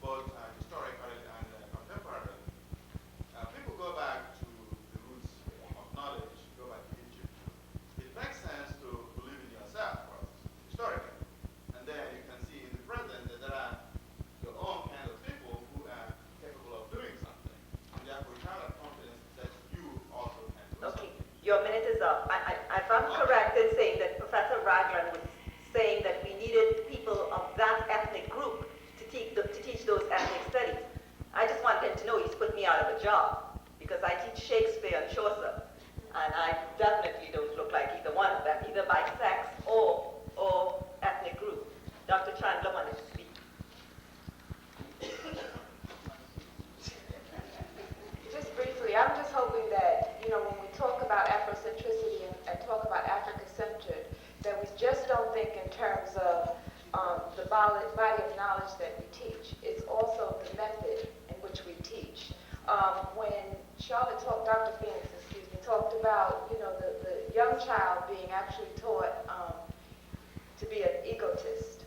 both historically and contemporarily, people go back to the roots of knowledge, go back to Egypt. It makes sense to believe in yourself first, historically. And then you can see in the present that there are your own kind of people who are capable of doing something. And therefore you have that confidence that you also can do Okay, something. your minute is up. If I'm correct in saying that Professor Ragland was saying that we needed people of that ethnic group to teach those ethnic studies. I just wanted him to know he's put me out of a job because I teach Shakespeare and Chaucer, and I definitely don't look like either one of them, either by sex or ethnic group. Dr. Chandler wanted to speak. Just briefly, I'm just hoping that, when we talk about Afrocentricity and talk about Africa-centered, that we just don't think in terms of the body of knowledge that we teach. It's also the method in which we teach. When Charlotte Dr. Phoenix, talked about, the young child being actually taught to be an egotist,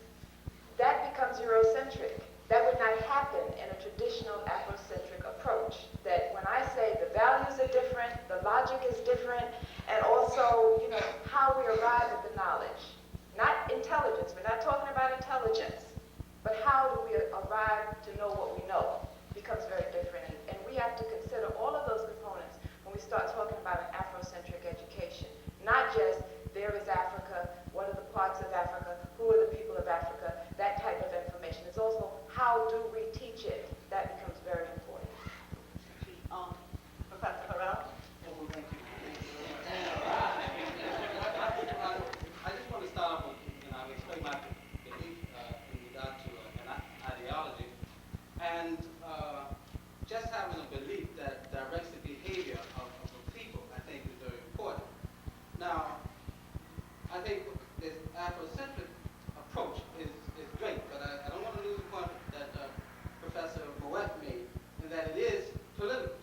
that becomes Eurocentric. That would not happen in a traditional Afrocentric approach. That when I say the values are different, the logic is different, and also, how we arrive at the knowledge. Not intelligence, we're not talking about intelligence, but how do we arrive to know what we know becomes very different. And we have to consider all of those components when we start talking about an Afrocentric education. Not just, there is Africa, what are the parts of Africa, who are the people of Africa, that type of information. It's also, how do we teach it? That becomes very important. Professor Harrell? Thank you. I just want to start off with, explain my belief in regard to an ideology, and just having a belief that directs the behavior of the people, I think, is very important. Now, I think this Afrocentric approach is great, but I don't want to lose the point that Professor Moet made, and that it is political.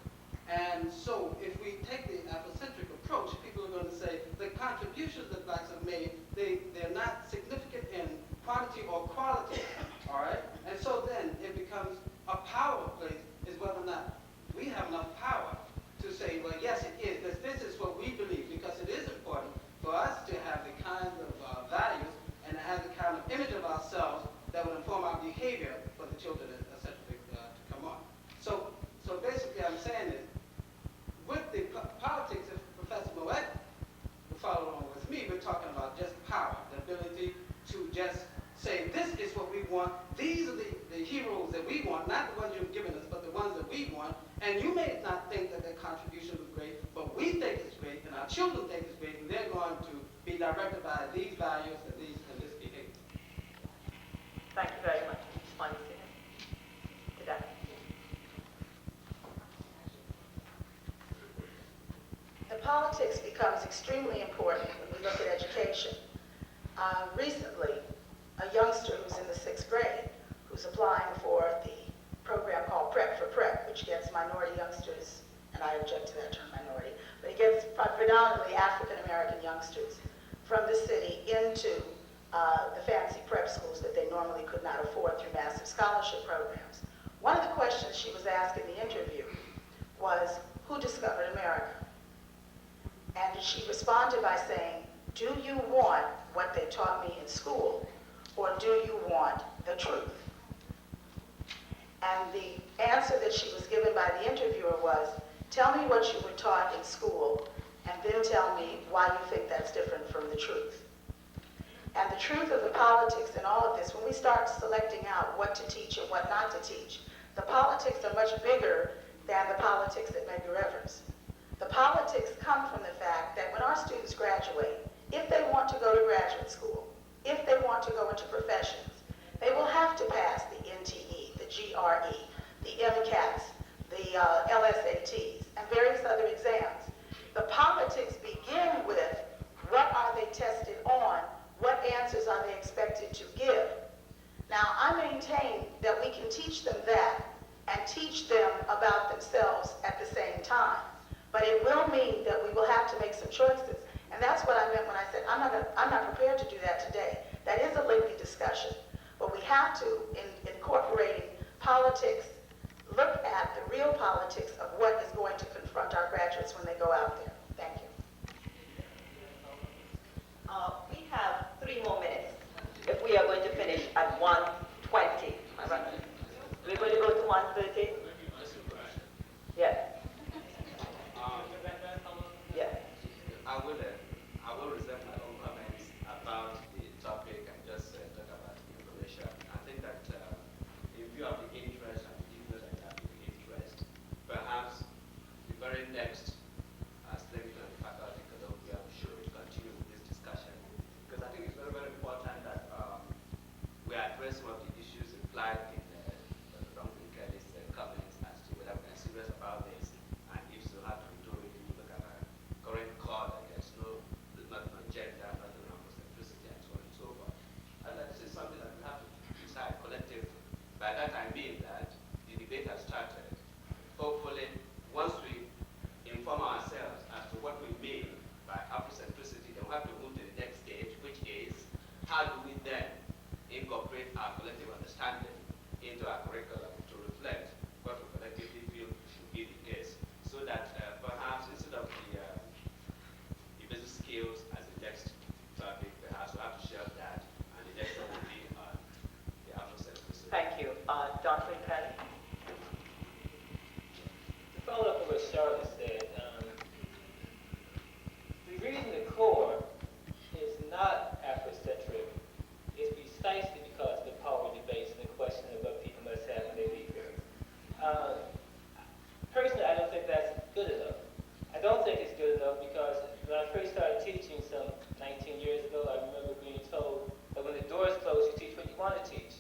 And so, if we take the Afrocentric approach, people are going to say the contributions that blacks have made, they're not significant in quantity or quality, all right? And so then it becomes a power place is whether or not we have enough power to say, well, yes, it is, this is what we believe, because it is important for us to have the kinds of values and to have the kind of image of ourselves that would inform our behavior for the children essentially to come on. So basically I'm saying is, with the politics, if Professor Moet will follow along with me, we're talking about just power, the ability to just say, this is what we want, these are the heroes that we want, not the ones you've given us, but the ones that we want, and you may not think that their contribution was great, but children take this grade, and they're going to be directed by these values and this behavior. Thank you very much. Responding to that. The politics becomes extremely important when we look at education. Recently, a youngster who's in the 6th grade, who's applying for the program called Prep for Prep, which gets minority youngsters, and I object to that term minority, but it gets predominantly African American youngsters from the city into the fancy prep schools that they normally could not afford through massive scholarship programs. One of the questions she was asked in the interview was, who discovered America? And she responded by saying, do you want what they taught me in school, or do you want the truth? And the answer that she was given by the interviewer was, tell me what you were taught in school, and then tell me why you think that's different from the truth. And the truth of the politics in all of this, when we start selecting out what to teach and what not to teach, the politics are much bigger than the politics at Medgar Evers. The politics come from the fact that when our students graduate, if they want to go to graduate school, if they want to go into professions, they will have to pass the NTE, the GRE, the MCATs, the LSATs, and various other exams. The politics begin with what are they tested on, what answers are they expected to give. Now, I maintain that we can teach them that and teach them about themselves at the same time. But it will mean that we will have to make some choices. And that's what I meant when I said, I'm not prepared to do that today. That is a lengthy discussion. But we have to, in incorporating politics, look at the real politics of what is going to confront our graduates when they go out there. Thank you. We have 3 more minutes if we are going to finish at 1:20. We're going to go to 1:30? Yes. Yes. I will reserve my own comments about the topic and just talk about the information. I think that if you have the interest and the interest and have the interest, perhaps the very next Slavery and Faculty Colloquium should continue with this discussion, because I think it's very, very important that we address some of the issues implied in Dr. Kelly's comments as to whether we are serious about this, and if so, how do we do it? If you look at our current code, there's not gender, nothing around centricity, and so on and so forth. And this is something that we have to decide collectively. By that I mean that the debate has started. Hopefully, once we inform ourselves as to what we mean by Afrocentricity, then we have to move to the next stage, which is how do we then incorporate our collective understanding into our curriculum to reflect what we collectively feel should be the case, so that perhaps instead of the business skills as the next topic, perhaps we have to share that, and the next one will be on the Afrocentricity. Thank you. Dr. Kelly? To follow up on what Charlotte said, the reason the core is not Afrocentric is precisely because of the power debates and the question of what people must have when they leave here. Personally, I don't think that's good enough. I don't think it's good enough because when I first started teaching some 19 years ago, I remember being told that when the doors close, you teach what you want to teach.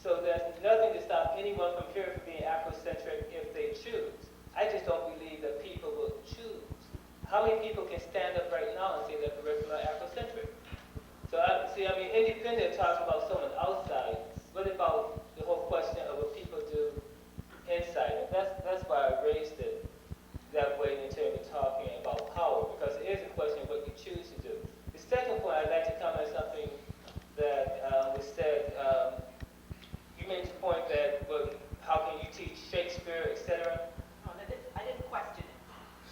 So there's nothing to stop anyone from here from being Afrocentric if they choose. I just don't believe that people will choose. How many people can stand up right now and say that the curriculum are Afrocentric? So independent talks about someone outside. What about the whole question of what people do inside? And that's why I raised it that way in terms of talking about power, because it is a question of what you choose to do. The second point, I'd like to comment on something that was said. You made the point that, well, how can you teach Shakespeare, etc.? No, I didn't question it.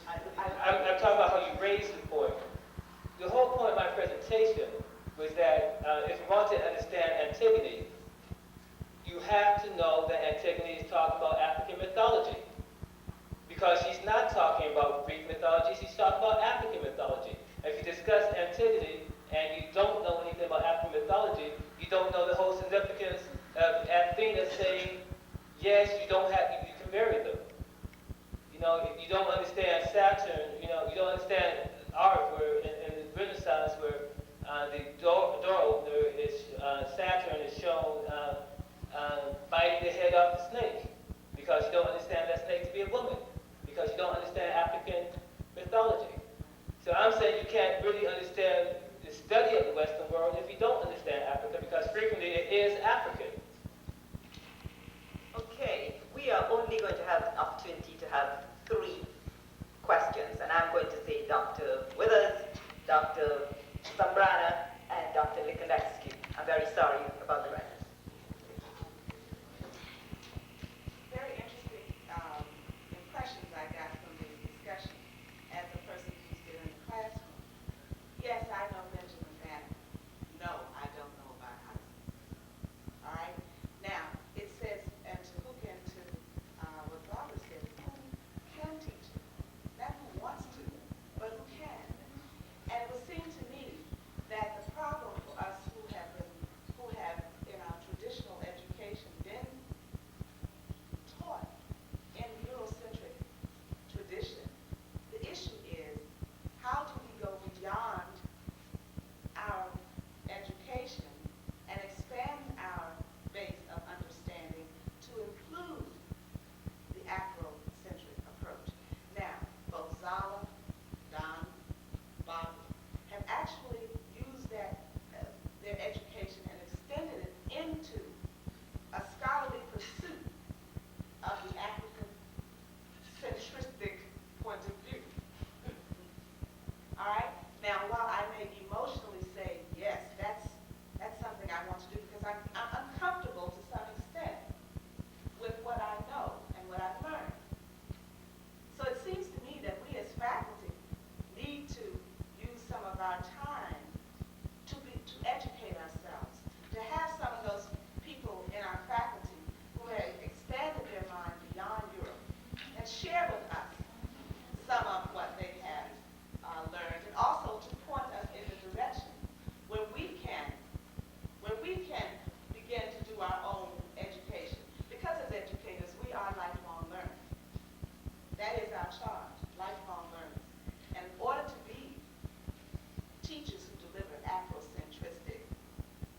I'm talking about how you raised the point. The whole point of my presentation was that if you want to understand Antigone, Dr. Zambrana, and Dr. Likonevsky. I'm very sorry about the rest. Very interesting impressions I got from this discussion as a person who's been in the classroom. Yes, I know Benjamin Banner. No, I don't know about Hudson. All right? Now, it says, and to hook into what Barbara said, who can teach it? Not who wants to, but who can. And it would seem to me that the problem for us who have in our traditional education been taught in Eurocentric tradition, the issue is how do we go beyond our education and expand our base of understanding to include the Afrocentric approach. Now, both Zala, Don, Bobby have actually used that their education and extended it into a scholarly pursuit of the African centristic point of view. All right? Now, while I may emotionally say, yes, that's something I want to do because I'm uncomfortable to some extent with what I know and what I've learned. So it seems to me that we as faculty need to use some of our time to educate ourselves, to have some of those people in our faculty who have expanded their mind beyond Europe and share with us some of what they have learned, and also to point us in the direction where we can begin to do our own education. Because as educators, we are lifelong learners. That is our charge, lifelong learners. And in order to be teachers who deliver Afrocentristic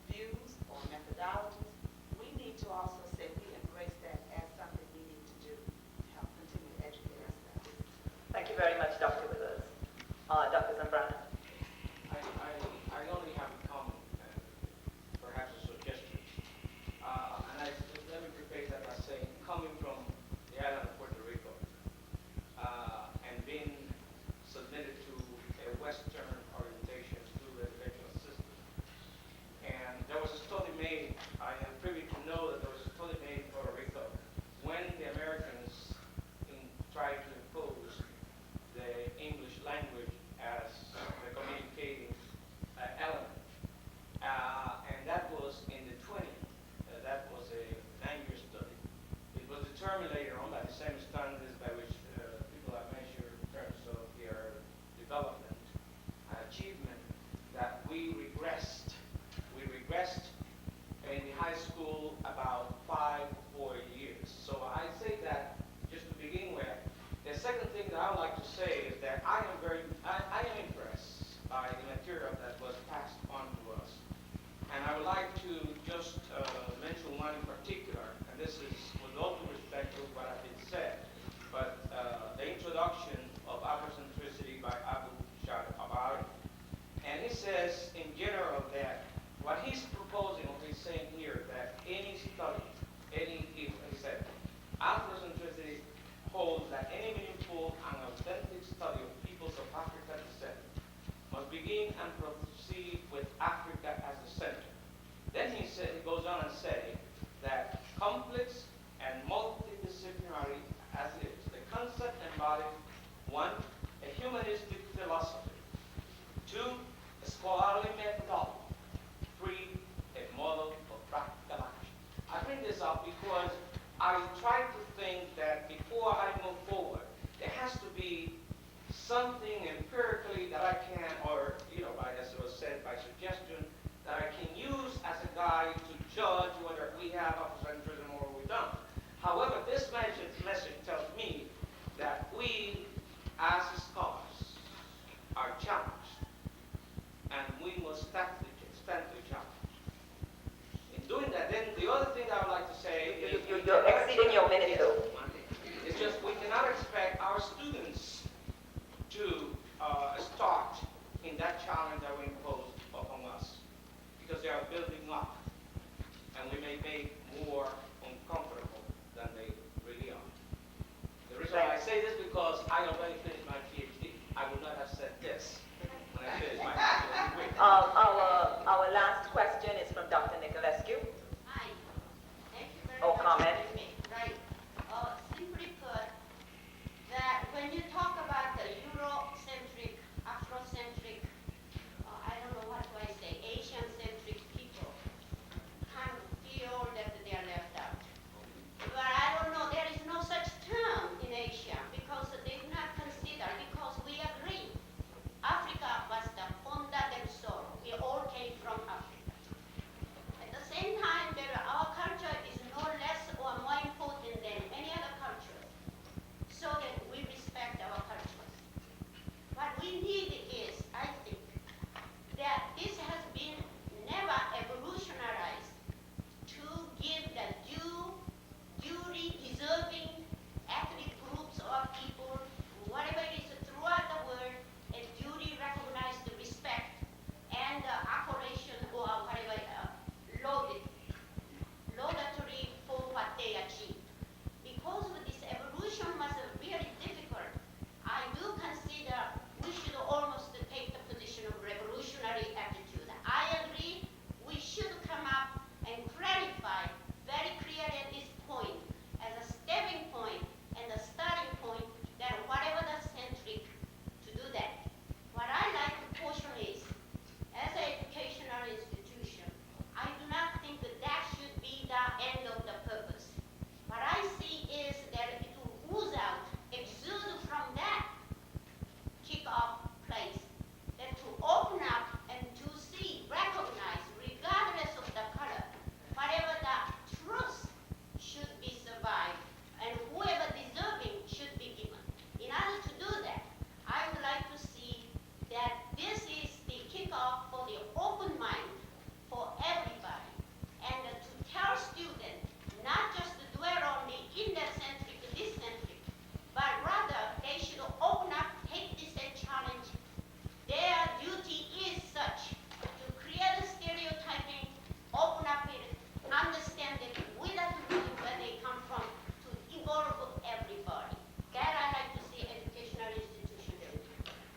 views or methodologies, we need to also say we embrace that as something we need to do to help continue to educate ourselves. Thank you very much, Dr. Withers. Dr. Zambrana. I only have a comment, perhaps a suggestion. Let me preface that by saying, coming from the island of Puerto Rico and being submitted to a Western orientation through the educational system, and there was a study made, I am privy to know that there was a study made in Puerto Rico when the Americans tried to impose the English language as the communicating element. And that was in the 20s. That was a 9-year study. It was determined later on by the same standards by which people are measured in terms of their development and achievement that we regressed. We regressed in the high school about 5 or 4 years. So I say that just to begin with. The second thing that I would like to say is that I am impressed by the material that was passed on to us. And I would like to just mention one in particular, and this is with all due respect to what has been said, but the introduction of Afrocentricity by Abu Shah Abari. And he says in general that what he's proposing, or he's saying here, that any study, he said, Afrocentricity holds that any meaningful and authentic study of peoples of African descent must begin and proceed with Africa as the center. Then he goes on and say that complex and multidisciplinary as it is, the concept embodies 1, a humanistic philosophy, 2, a scholarly methodology, 3, a model of practical action. I bring this up because I try to think that before I move forward, there has to be something empirically that I can, or, as it was said, by suggestion, that I can use as a guide to judge whether we have Afrocentrism or we don't. However, this message tells me that we, as scholars, are challenged, and we must stand the challenge. In doing that, then the other thing I would like to say is... You're exceeding your minute, though. It's just we cannot expect our students to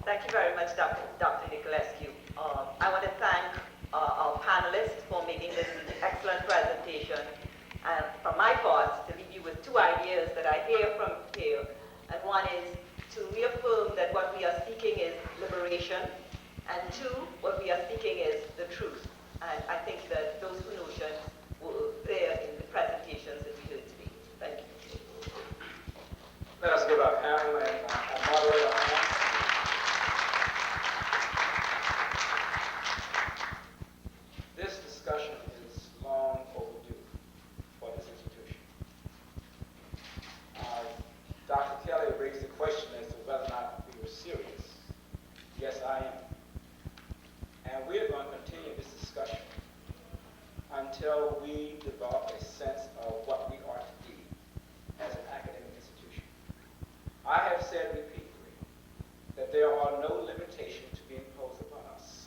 Thank you very much, Dr. Nicolescu. I want to thank our panelists for making this excellent presentation. And from my part, to leave you with two ideas that I hear from here. And one is to reaffirm that what we are seeking is liberation. And two, what we are seeking is the truth. And I think that those two notions were there in the presentations that we heard today. Thank you. Let us give our panel and our moderator a hand. This discussion is long overdue for this institution. Dr. Kelly raised the question as to whether or not we were serious. Yes, I am. And we are going to continue this discussion until we develop a sense of what we are to be as an academic institution. I have said repeatedly that there are no limitations to be imposed upon us,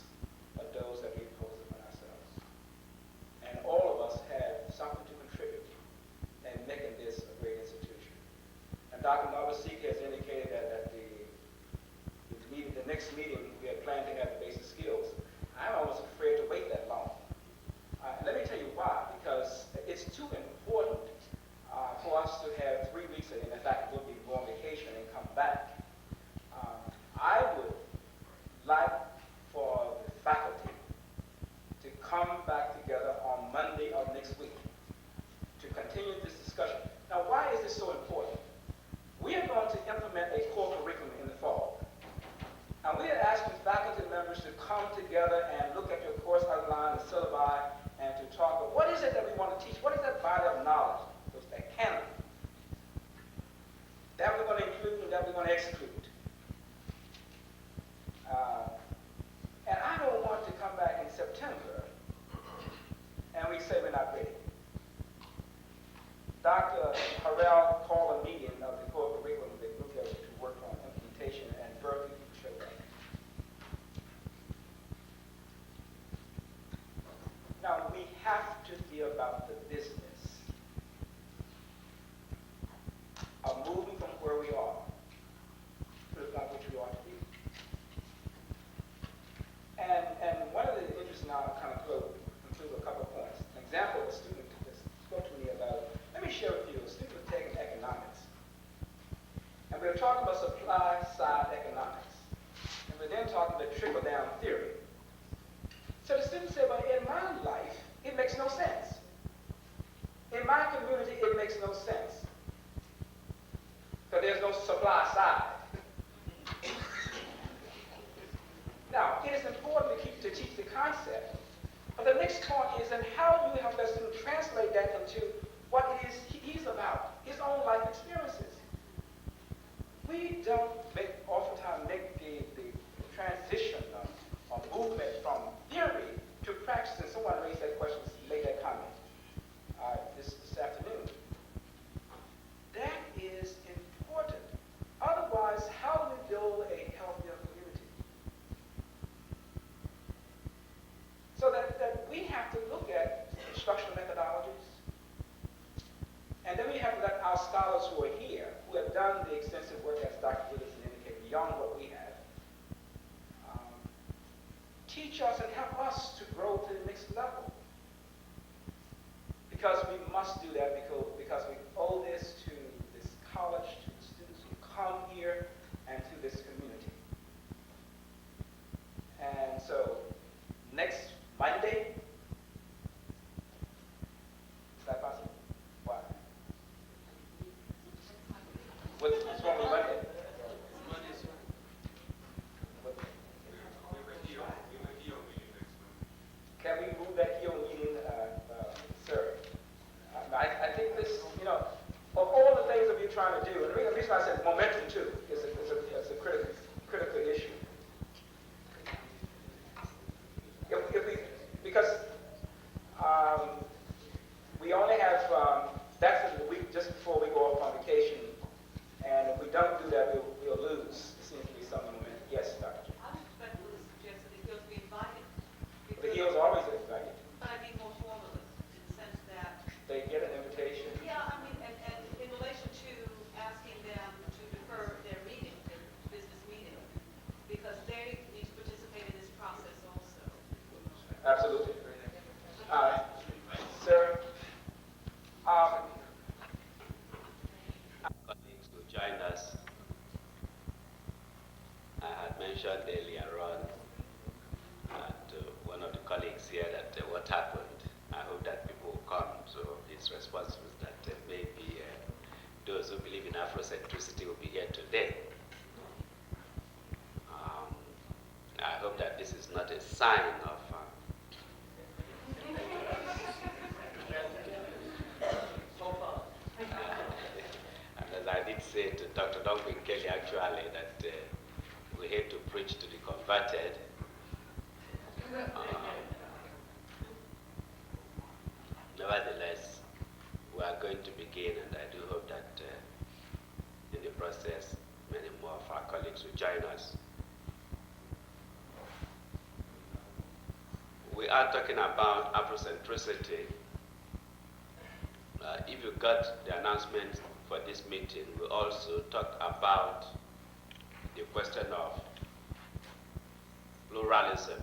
but those that we impose upon ourselves. And all of us have something to contribute in making this a great institution. And Dr. Novosik has indicated that at the next meeting we had planned to have the basic skills. I'm almost afraid to wait that long. Let me tell you why, because it's too important for us to have 3 weeks, and in fact we'll be going on vacation and come back. I would like for the faculty to come back together on Monday of next week to continue this discussion. Now, why is this so important? We are going to implement a core curriculum in the fall. And we are asking faculty members to come together and look at your course outline, the syllabi, and to talk about what is it that we want to teach? What is that body of knowledge, that canon, that we're going to include and that we're going to exclude? And I don't want to come back in September and we say we're not ready. Dr. Harrell called a meeting of the core curriculum, the group that to work on implementation, and Berkeley showed up. Now, we have to be about the business of moving from where we are to the point which we ought to be. And one of the interesting, I'll kind of conclude a couple of points. An example of a student that spoke to me about, let me share with you, a student was taking economics. And we were talking about supply side economics. And we were then talking about trickle down theory. So the student said, well, in my life, it makes no sense. In my community, it makes no sense. Because there's no supply side. Now, it is important to teach the concept. But the next point is, and how do you help that student translate that into what it is he's about, his own life experiences? We don't oftentimes make the transition or movement from theory to practice. And someone raised that question, made that comment this afternoon. That is important. Otherwise, how do we build a healthier community? So that we have to look at instructional methodologies, and then we have to let our scholars who are here, who have done the extensive work, as Dr. Williamson indicated, beyond what we have, teach us and help us to grow to the next level. Because we must do that because we owe this to this college, to the students who come here, and to this community. And so, next Monday, is that possible? Why? What's wrong with Monday? Can we move that HEO meeting, sir? I think mentioned earlier on to one of the colleagues here that what happened. I hope that people will come. So his response was that maybe those who believe in Afrocentricity will be here today. I hope that this is not a sign of and as I did say to Dr. Duncan Kelly actually that we hate to preach to the converted. Nevertheless, we are going to begin, and I do hope that in the process, many more of our colleagues will join us. We are talking about Afrocentricity. If you got the announcement for this meeting, we also talked about the question of pluralism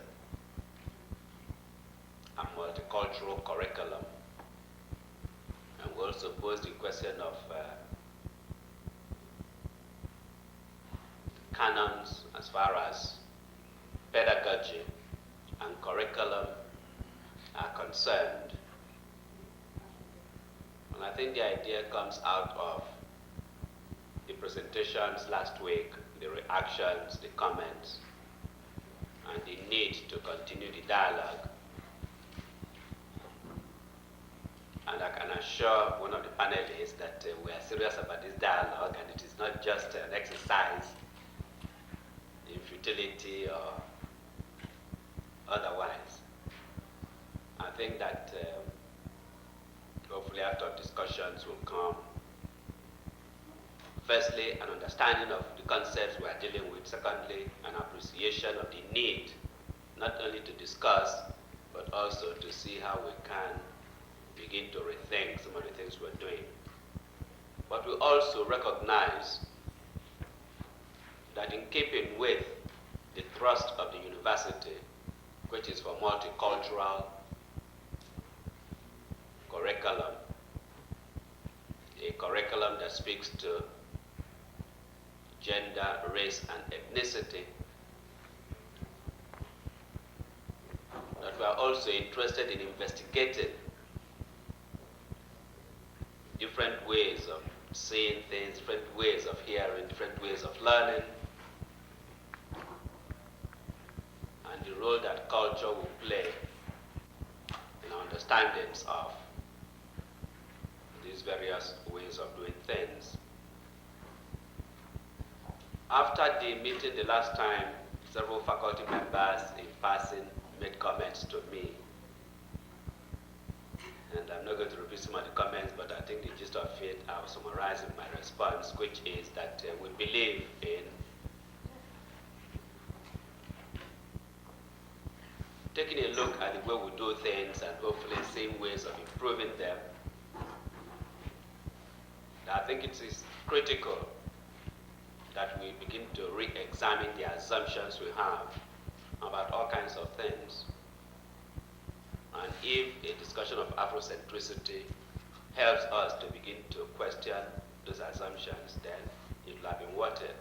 and multicultural curriculum. And we also posed the question of canons as far as pedagogy and curriculum are concerned. And I think the idea comes out of the presentations last week, the reactions, the comments, and the need to continue the dialogue. And I can assure one of the panelists that we are serious about this dialogue, and it is not just an exercise in futility or otherwise. I think that hopefully after discussions will come, firstly, an understanding of the concepts we are dealing with. Secondly, an appreciation of the need not only to discuss, but also to see how we can begin to rethink some of the things we're doing. But we also recognize that in keeping with the thrust of the university, which is for multicultural curriculum, a curriculum that speaks to gender, race, and ethnicity, that we are also interested in investigating different ways of seeing things, different ways of hearing, different ways of learning, and the role that culture will play in our understandings of these various ways of doing things. After the meeting the last time, several faculty members in passing made comments to me. And I'm not going to repeat some of the comments, but I think the gist of it, I'll summarize in my response, which is that we believe in taking a look at the way we do things and hopefully seeing ways of improving them. I think it is critical that we begin to re-examine the assumptions we have about all kinds of things. And if a discussion of Afrocentricity helps us to begin to question those assumptions, then it will have been worth it.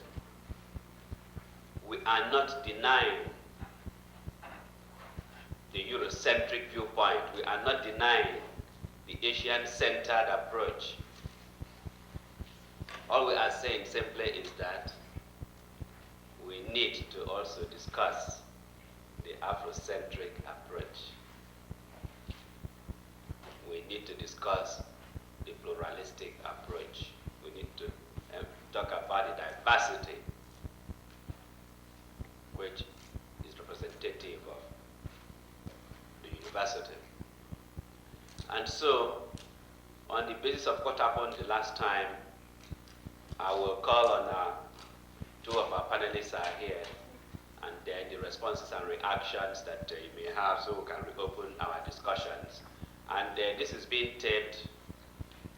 We are not denying the Eurocentric viewpoint. We are not denying the Asian-centered approach. All we are saying simply is that we need to also discuss the Afrocentric approach. We need to discuss the pluralistic approach. We need to talk about the diversity, which is representative of the university. And so, on the basis of what happened the last time, I will call on two of our panelists are here, and then the responses and reactions that you may have, so we can reopen our discussions. And this is being taped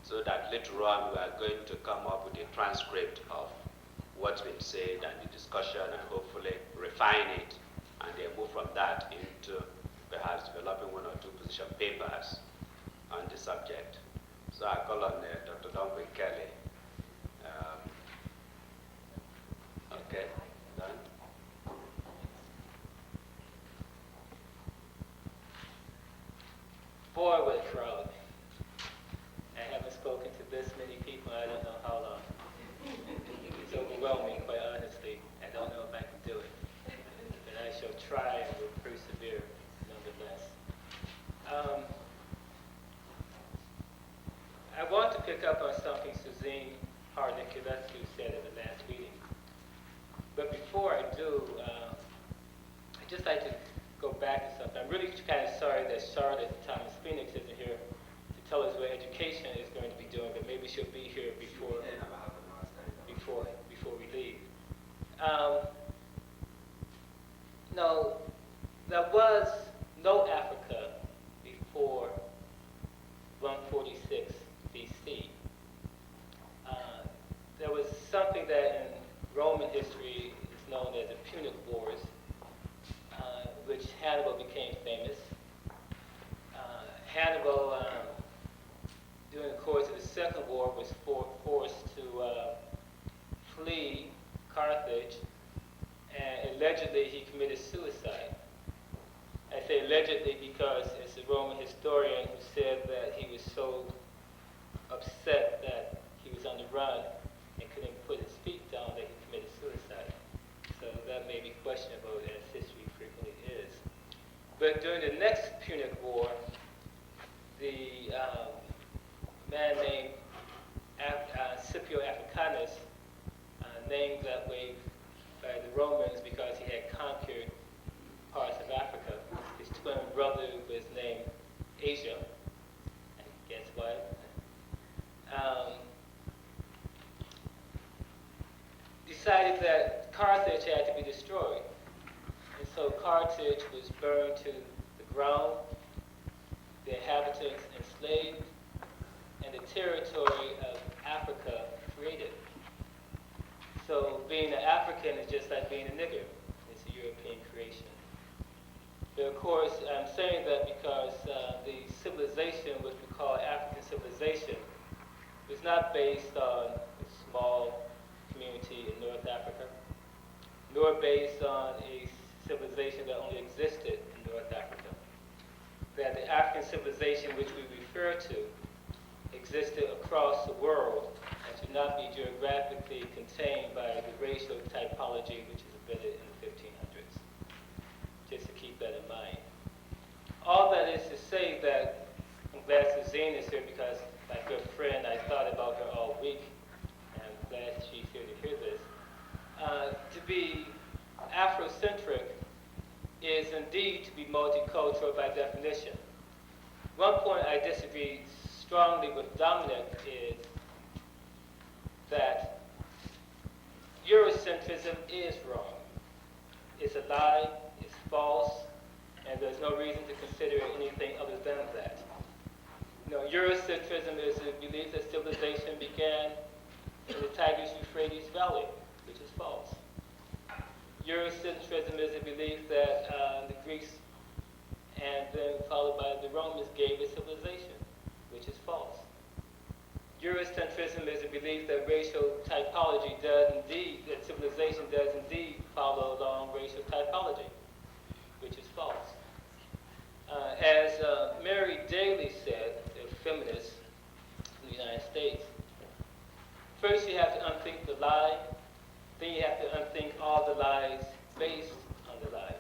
so that later on we are going to come up with a transcript of what's been said and the discussion, and hopefully refine it, and then move from that into perhaps developing one or two position papers on the subject. So I call on Dr. Duncan Kelly. Okay, done? try and we'll persevere nonetheless. I want to pick up on something Suzanne Harnick-Gillespie said at the last meeting. But before I do, I'd just like to go back to something. I'm really kind of sorry that Charlotte Thomas Phoenix isn't here to tell us what education is going to be doing, but maybe she'll be here before we leave. No, there was no Africa before 146 BC. There was something that in Roman history is known as the Punic Wars, which Hannibal became famous. Hannibal, during the course of the Second War, was forced to flee Carthage, and allegedly he committed suicide. I say allegedly because it's a Roman historian who said that he was so upset that he was on the run and couldn't put his feet down that he committed suicide. So that may be questionable, as history frequently is. But during the next Punic War, the man named Scipio Africanus, named that way by the Romans because he had conquered parts of Africa. His twin brother was named Asia, and guess what? Decided that Carthage had to be destroyed. And so Carthage was burned to the ground, the inhabitants enslaved, and the territory of Africa created. So being an African is just like being a nigger. It's a European creation. But of course, I'm saying that because the civilization, which we call African civilization, was not based on a small community in North Africa, nor based on a civilization that only existed in North Africa. That the African civilization which we refer to existed across the world and should not be geographically contained by the racial typology which is embedded in the 1500s. Just to keep that in mind. All that is to say that I'm glad Suzanne is here because my good friend, I thought about her all week, and I'm glad she's here to hear this. To be Afrocentric is indeed to be multicultural by definition. One point I disagree strongly with Dominic is that Eurocentrism is wrong. It's a lie, it's false, and there's no reason to consider it anything other than that. You know, Eurocentrism is the belief that civilization began in the Tigris-Euphrates Valley, which is false. Eurocentrism is a belief that the Greeks and then followed by the Romans gave a civilization, which is false. Eurocentrism is a belief that racial typology does indeed, that civilization does indeed follow along racial typology, which is false. As Mary Daly said, a feminist in the United States, first you have to unthink the lie, then you have to unthink all the lies based on the lie.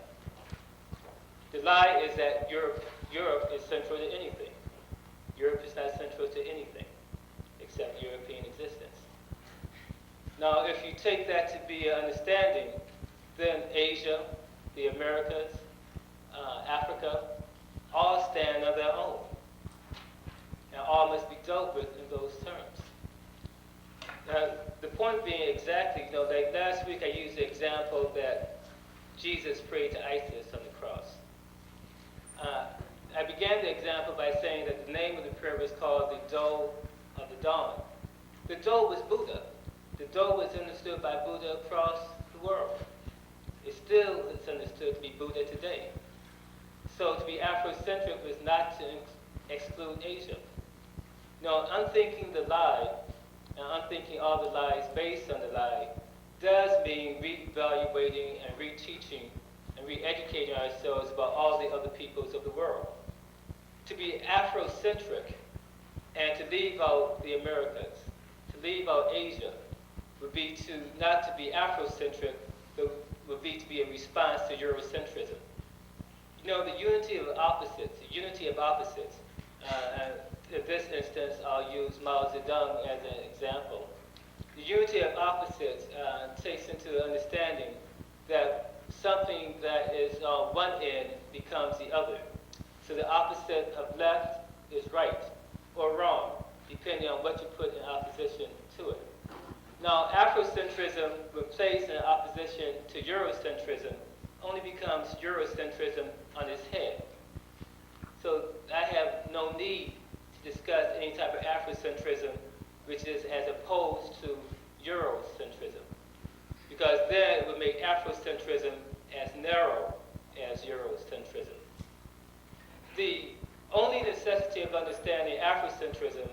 The lie is that Europe is central to anything. Europe is not central to anything except European existence. Now, if you take that to be an understanding, then Asia, the Americas, Africa, all stand on their own. And all must be dealt with in those terms. Now, the point being exactly, like last week I used the example that Jesus prayed to Isis on the cross. I began the example by saying that the name of the prayer was called the Doe of the Dawn. The Doe was Buddha. The Doe was understood by Buddha across the world. It still is understood to be Buddha today. So to be Afrocentric was not to exclude Asia. No, unthinking the lie and unthinking all the lies based on the lie does mean reevaluating and reteaching and re-educating ourselves about all the other peoples of the world. To be Afrocentric and to leave out the Americas, to leave out Asia, would be to not to be Afrocentric, but would be to be a response to Eurocentrism. You know, the unity of opposites, and in this instance, I'll use Mao Zedong as an example. The unity of opposites takes into understanding that something that is on one end becomes the other. So the opposite of left is right or wrong, depending on what you put in opposition to it. Now, Afrocentrism, when placed in opposition to Eurocentrism, only becomes Eurocentrism on its head. So I have no need to discuss any type of Afrocentrism, which is as opposed to Eurocentrism, because then it would make Afrocentrism as narrow as Eurocentrism. The only necessity of understanding Afrocentrism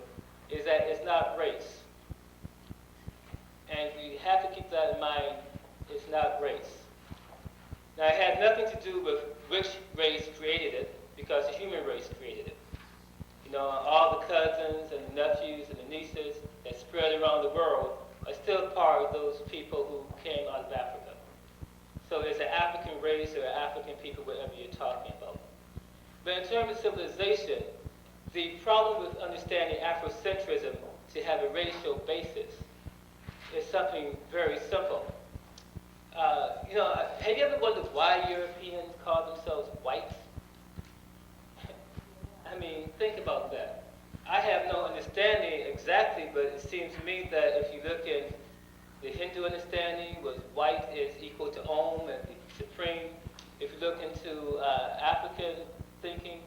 is that it's not race. And we have to keep that in mind, it's not race. Now, it had nothing to do with which race created it, because the human race created it. You know, all the cousins and the nephews and the nieces that spread around the world are still part of those people who came out of Africa. So it's an African race or African people, whatever you're talking about. But in terms of civilization, the problem with understanding Afrocentrism to have a racial basis is something very simple. You know, have you ever wondered why Europeans call themselves white? I mean, think about that. I have no understanding exactly, but it seems to me that if you look at the Hindu understanding, was white is equal to Om and the supreme. If you look into African thinking,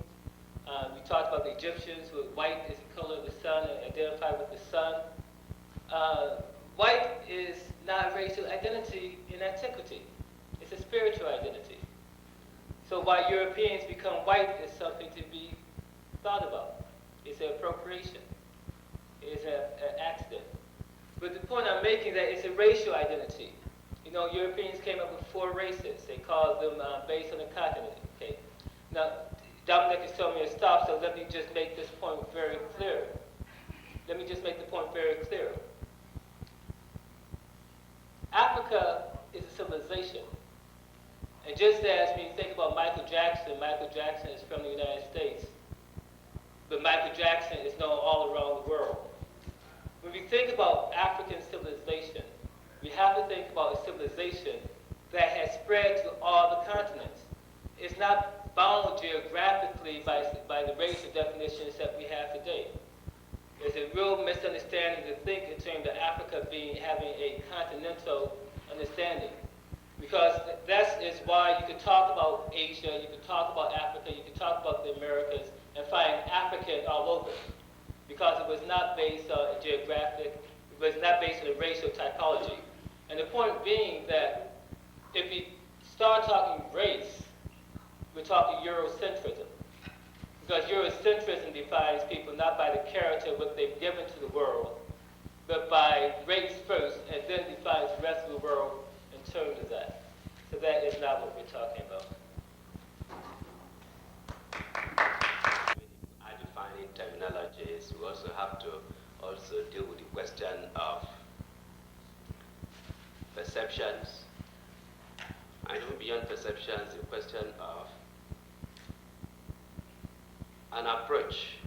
we talked about the Egyptians, where white is the color of the sun and identify with the sun. White is not a racial identity in antiquity. It's a spiritual identity. So why Europeans become white is something to be thought about. It's an appropriation. It's an accident. But the point I'm making is that it's a racial identity. You know, Europeans came up with 4 races. They called them based on the continent. Okay. Now, Dominic has told me to stop, so let me just make this point very clear. Africa is a civilization. And just as when you think about Michael Jackson is from the United States. But Michael Jackson is known all around the world. When we think about African civilization, we have to think about a civilization that has spread to all the continents. It's not bound geographically by the racial definitions that we have today. There's a real misunderstanding to think in terms of Africa having a continental understanding. Because that is why you could talk about Asia, you could talk about Africa, you could talk about the Americas, and find African all over. Because it was not based on geographic, it was not based on a racial typology. And the point being that if we start talking race, we're talking Eurocentrism. Because Eurocentrism defines people not by the character of what they've given to the world, but by race first, and then defines the rest of the world in terms of that. So that is not what we're talking about. Are defining terminologies. We also have to deal with the question of perceptions. And even beyond perceptions, the question of an approach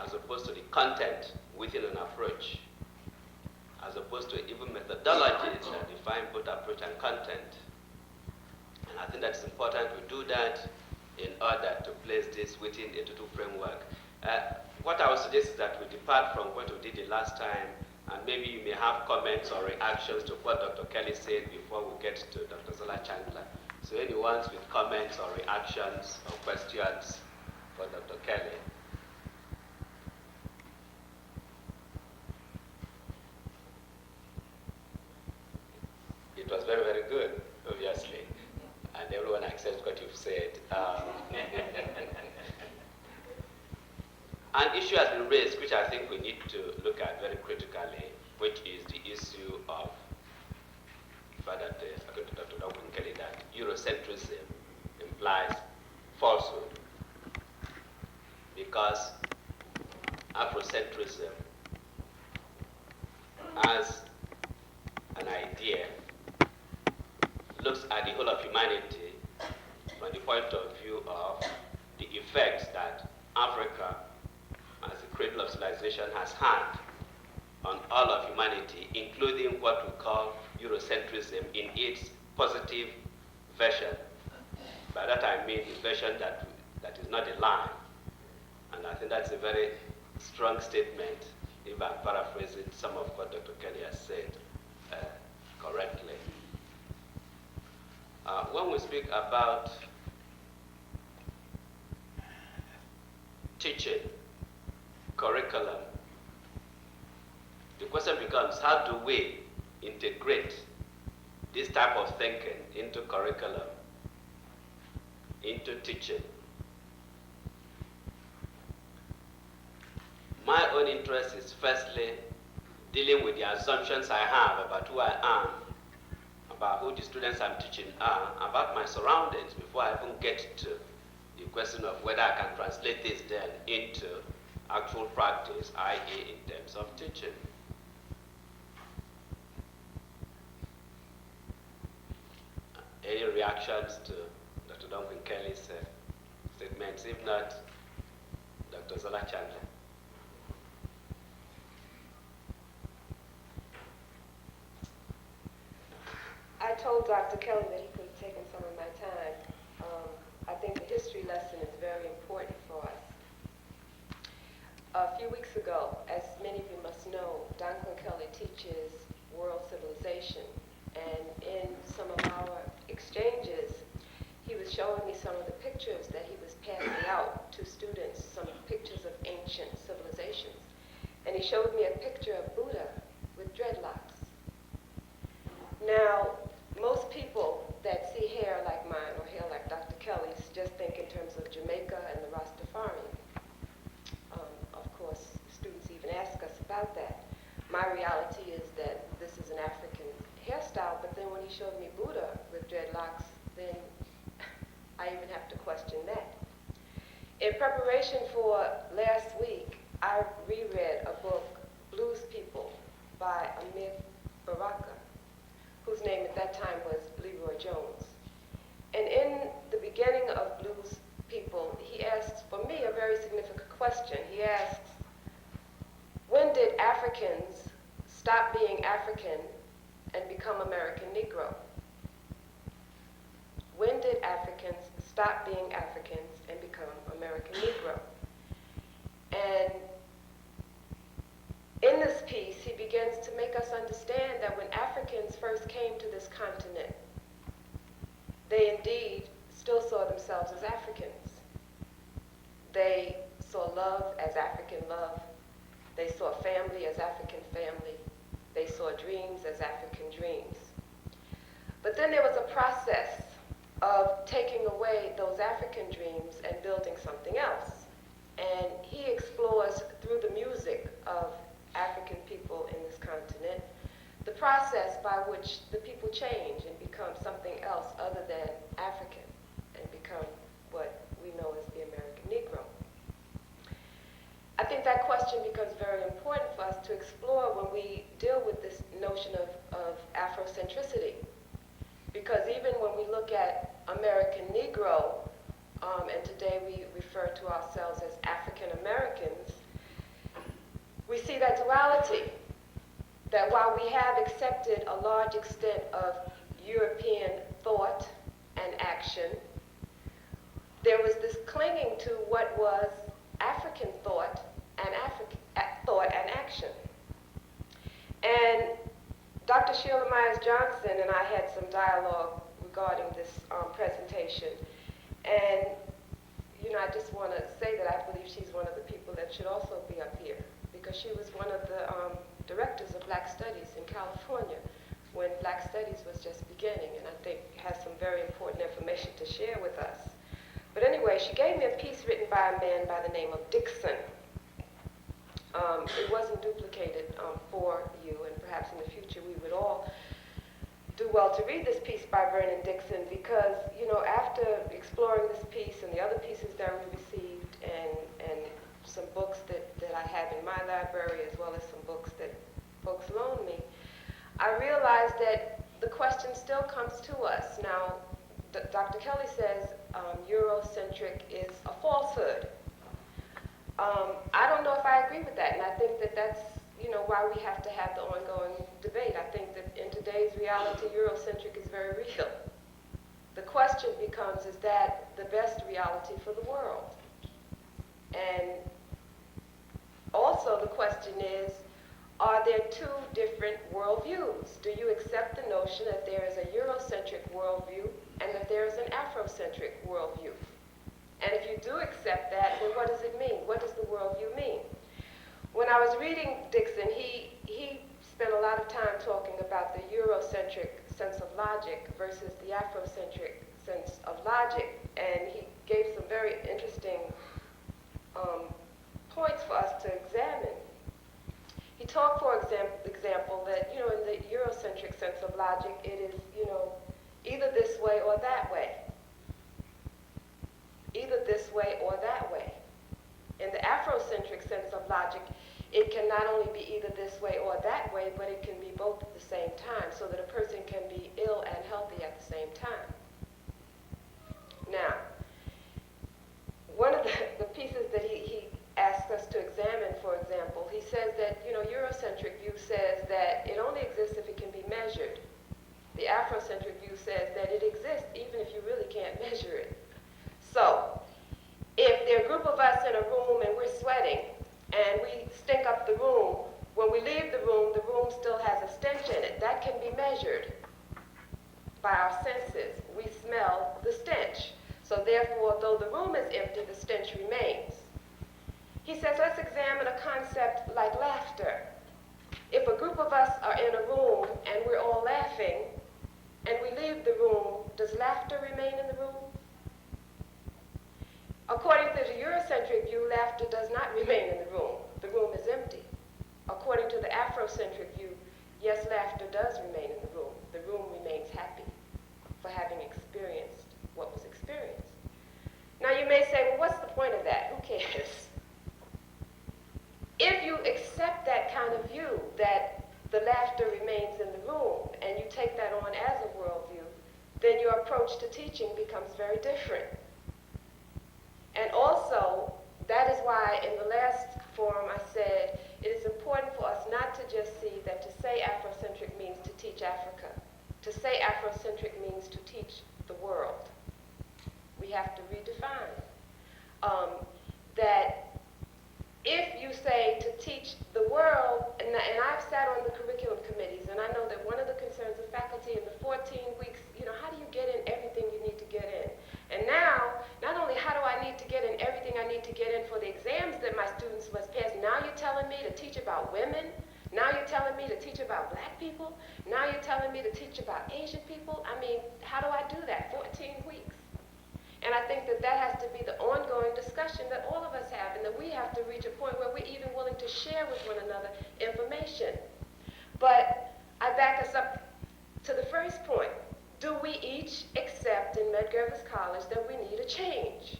as opposed to the content within an approach, as opposed to even methodologies that define both approach and content. And I think that's important we do that in order to place this within a total framework. What I would suggest is that we depart from what we did the last time, and maybe you may have comments or reactions to what Dr. Kelly said before we get to Dr. Zola Chandler. So anyone with comments or reactions or questions for Dr. Kelly? It was very, very good, obviously, and everyone accepts what you've said. An issue has been raised, which I think we need to look at very critically, which is the issue of, according to Dr. Kelly, that Eurocentrism implies falsehood, because Afrocentrism as an idea looks at the whole of humanity from the point of view of the effects that Africa, as the cradle of civilization, has had on all of humanity, including what we call Eurocentrism in its positive version. By that I mean the version that is not a lie. And I think that's a very strong statement, if I'm paraphrasing some of what Dr. Kelly has said correctly. When we speak about teaching, curriculum, the question becomes, how do we integrate this type of thinking into curriculum, into teaching? My own interest is firstly dealing with the assumptions I have about who I am, about who the students I'm teaching are, about my surroundings before I even get to the question of whether I can translate this then into actual practice, i.e. in terms of teaching. Any reactions to Dr. Duncan Kelly's statements? If not, Dr. Zola Chandler. I told Dr. Kelly that he could have taken some of my time. I think the history lesson is very important for us. A few weeks ago, as many of you must know, Duncan Kelly teaches world civilization. And in some of our exchanges, he was showing me some of the pictures that he was passing out to students, some pictures of ancient civilizations. And he showed me a picture of Buddha with dreadlocks. Now, most people that see hair like mine or hair like Dr. Kelly's just think in terms of Jamaica and the Rastafarian. Of course, students even ask us about that. My reality is that this is an African hairstyle, but then when he showed me Buddha with dreadlocks, then I even have to question that. In preparation for last week, I reread a book, Blues People, by Amir Baraka, whose name at that time was Leroy Jones. And in the beginning of Blues People, he asks, for me, a very significant question. He asks, when did Africans stop being African and become American Negro? When did Africans stop being Africans and become American Negro? And in this piece, he begins to make us understand that when Africans first came to this continent, they indeed still saw themselves as Africans. They saw love as African love. They saw family as African family. They saw dreams as African dreams. But then there was a process of taking away those African dreams and building something else. And he explores through the music of African people in this continent the process by which the people change and become something else other than African and become what we know as the American Negro. I think that question becomes very important for us to explore when we deal with this notion of Afrocentricity. Because even when we look at American Negro, and today we refer to ourselves as African Americans, we see that duality, that while we have accepted a large extent of European thought and action, there was this clinging to what was African thought and action. And Dr. Sheila Myers Johnson and I had some dialogue regarding this presentation. And, you know, I just want to say that I believe she's one of the people that should also be up here, because she was one of the directors of Black Studies in California when Black Studies was just beginning, and I think has some very important information to share with us. But anyway, she gave me a piece written by a man by the name of Dixon. It wasn't duplicated for you, and perhaps in the future we would all do well to read this piece by Vernon Dixon, because, you know, after exploring this piece and the other pieces that we received and some books that I have in my library, as well as some books that folks loaned me, I realized that the question still comes to us. Now, Dr. Kelly says Eurocentric is a falsehood. I don't know if I agree with that, and I think that that's, you know, why we have to have the ongoing debate. I think that in today's reality, Eurocentric is very real. The question becomes, is that the best reality for the world? And also the question is, are there two different worldviews? Do you accept the notion that there is a Eurocentric worldview and that there is an Afrocentric worldview? And if you do accept that, then what does it mean? What does the worldview mean? When I was reading Dixon, he spent a lot of time talking about the Eurocentric sense of logic versus the Afrocentric sense of logic, and he gave some very interesting points for us to examine. He talked, for example, that, you know, in the Eurocentric sense of logic, it is, you know, either this way or that way. Either this way or that way. In the Afrocentric sense of logic, it can not only be either this way or that way, but it can be both at the same time, so that a person can be ill and healthy at the same time. Now, one of the pieces that he asks us to examine, for example, he says that, you know, Eurocentric view says that it only exists if it can be measured. The Afrocentric view says that it exists even if you really can't measure it. So, if there are a group of us in a room and we're sweating and we stink up the room, when we leave the room still has a stench in it. That can be measured by our senses. We smell the stench. So therefore, though the room is empty, the stench remains. He says, let's examine a concept like laughter. If a group of us are in a room and we're all laughing, and we leave the room, does laughter remain in the room? According to the Eurocentric view, laughter does not remain in the room. The room is empty. According to the Afrocentric view, yes, laughter does remain in the room. The room remains happy for having experienced what was experienced. Now you may say, well, what's the point of that? Who cares? If you accept that kind of view, that the laughter remains in the room, and you take that on as a worldview, then your approach to teaching becomes very different. And also, that is why in the last forum I said it is important for us not to just see that to say Afrocentric means to teach Africa. To say Afrocentric means to teach the world. We have to redefine that if you say to teach the world, and I've sat on the curriculum committees, and I know that one of the concerns of faculty in the 14 weeks, you know, how do you get in everything you need to get in? And now, not only how do I need to get in everything I need to get in for the exams that my students must pass, now you're telling me to teach about women, now you're telling me to teach about black people, now you're telling me to teach about Asian people. I mean, how do I do that? 14 weeks. And I think that that has to be the ongoing discussion that all of us have, and that we have to reach a point where we're even willing to share with one another information. But I back us up to the first point. Do we each accept in Medgar College that we need a change?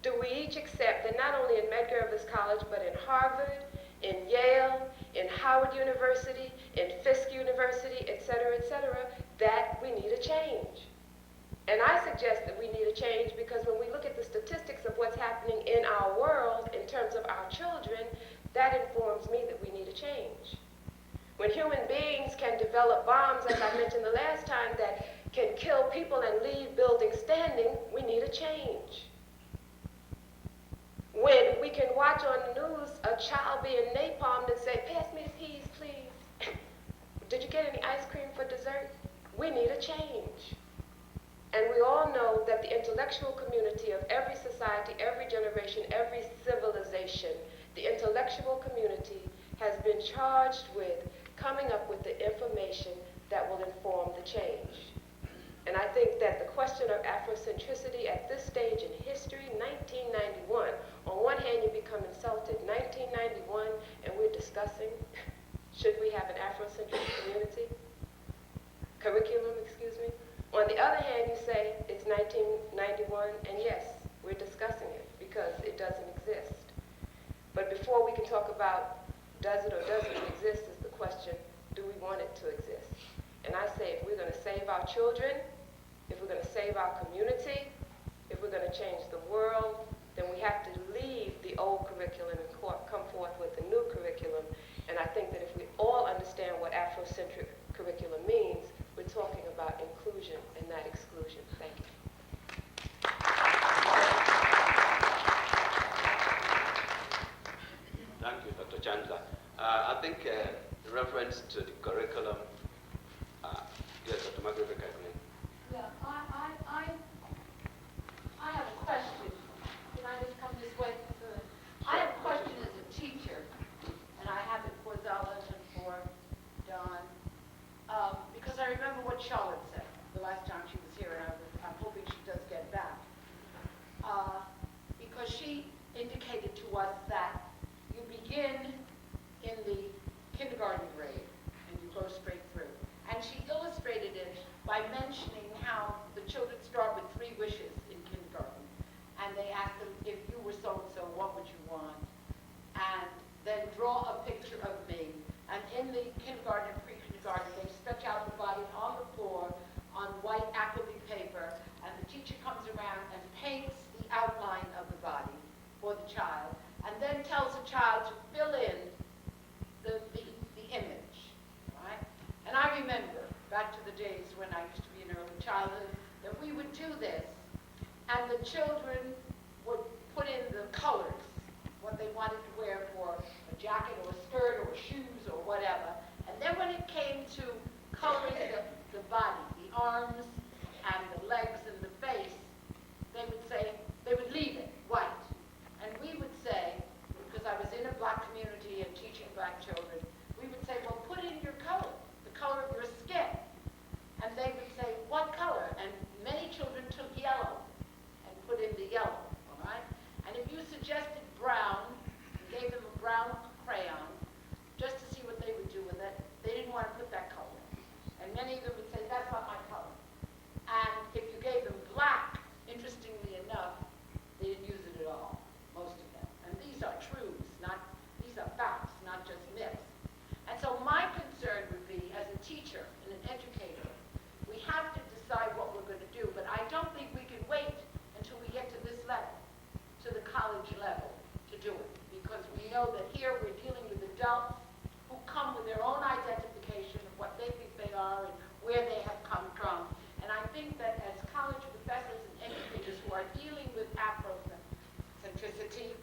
Do we each accept that not only in Medgar College, but in Harvard, in Yale, in Howard University, in Fisk University, et cetera, that we need a change? And I suggest that we need a change because when we look at the statistics of what's happening in our world in terms of our children, that informs me that we need a change. When human beings can develop bombs, as I mentioned the last time, that can kill people and leave buildings standing, we need a change. When we can watch on the news a child being napalmed and say, pass me the peas, please. Did you get any ice cream for dessert? We need a change. And we all know that the intellectual community of every society, every generation, every civilization, the intellectual community has been charged with coming up with the information that will inform the change. And I think that the question of Afrocentricity at this stage in history, 1991, on one hand you become insulted, 1991, and we're discussing, should we have an Afrocentric curriculum, excuse me? On the other hand, you say it's 1991, and yes, we're discussing it because it doesn't exist. But before we can talk about does it or doesn't exist is the question, do we want it to exist? And I say, if we're going to save our children, if we're going to save our community, if we're going to change the world, then we have to leave the old curriculum and come forth with the new curriculum. And I think that if we all understand what Afrocentric curriculum means, we're talking about inclusion and not exclusion. Thank you. Thank you, Dr. Chandler. I think in reference to the curriculum, yes, Dr. Margaret Kathleen. Yeah, I have a question. Can I just come this way? I have a question as a teacher, and I have it for Zala and for Don, because I remember what Charlotte said the last time she was here, and I'm hoping she does get back. Because she indicated to us that you begin in the kindergarten grade, and you go straight through. And she illustrated it by mentioning how the children start with 3 wishes in kindergarten. And they ask them, if you were so-and-so, what would you want? And then draw a picture of me. And in the kindergarten and pre-kindergarten, they stretch out the body on the floor on white acrylic paper, and the teacher comes around and paints the outline of the body for the child, and then tells the child to fill in the image, right? And I remember, back to the days when I used to be in early childhood, that we would do this, and the children would put in the colors, what they wanted to wear for a jacket or a skirt or shoes or whatever. And then when it came to coloring the body, the arms and the legs and the face, they would say, they would leave it white. And we would say, because I was in a black community and teaching black children, we would say, well, put in your color, the color of your skin. And they would say, what color? And many children took yellow and put in the yellow, all right? And if you suggested brown, and gave them a brown crayon, just to see what they would do with it, they didn't want to put that color in. And many of them would say, that's not my color. And if you gave them black, interestingly enough, they didn't use it at all, most of them. And these are truths, these are facts, not just myths. And so my concern would be, as a teacher and an educator, we have to decide what we're going to do, but I don't think we can wait until we get to this level, to the college level, to do it. Because we know that here we're dealing with adults who come with their own identification of what they think they are and where they have come from. And I think that as college professors and educators who are dealing with Afrocentricity,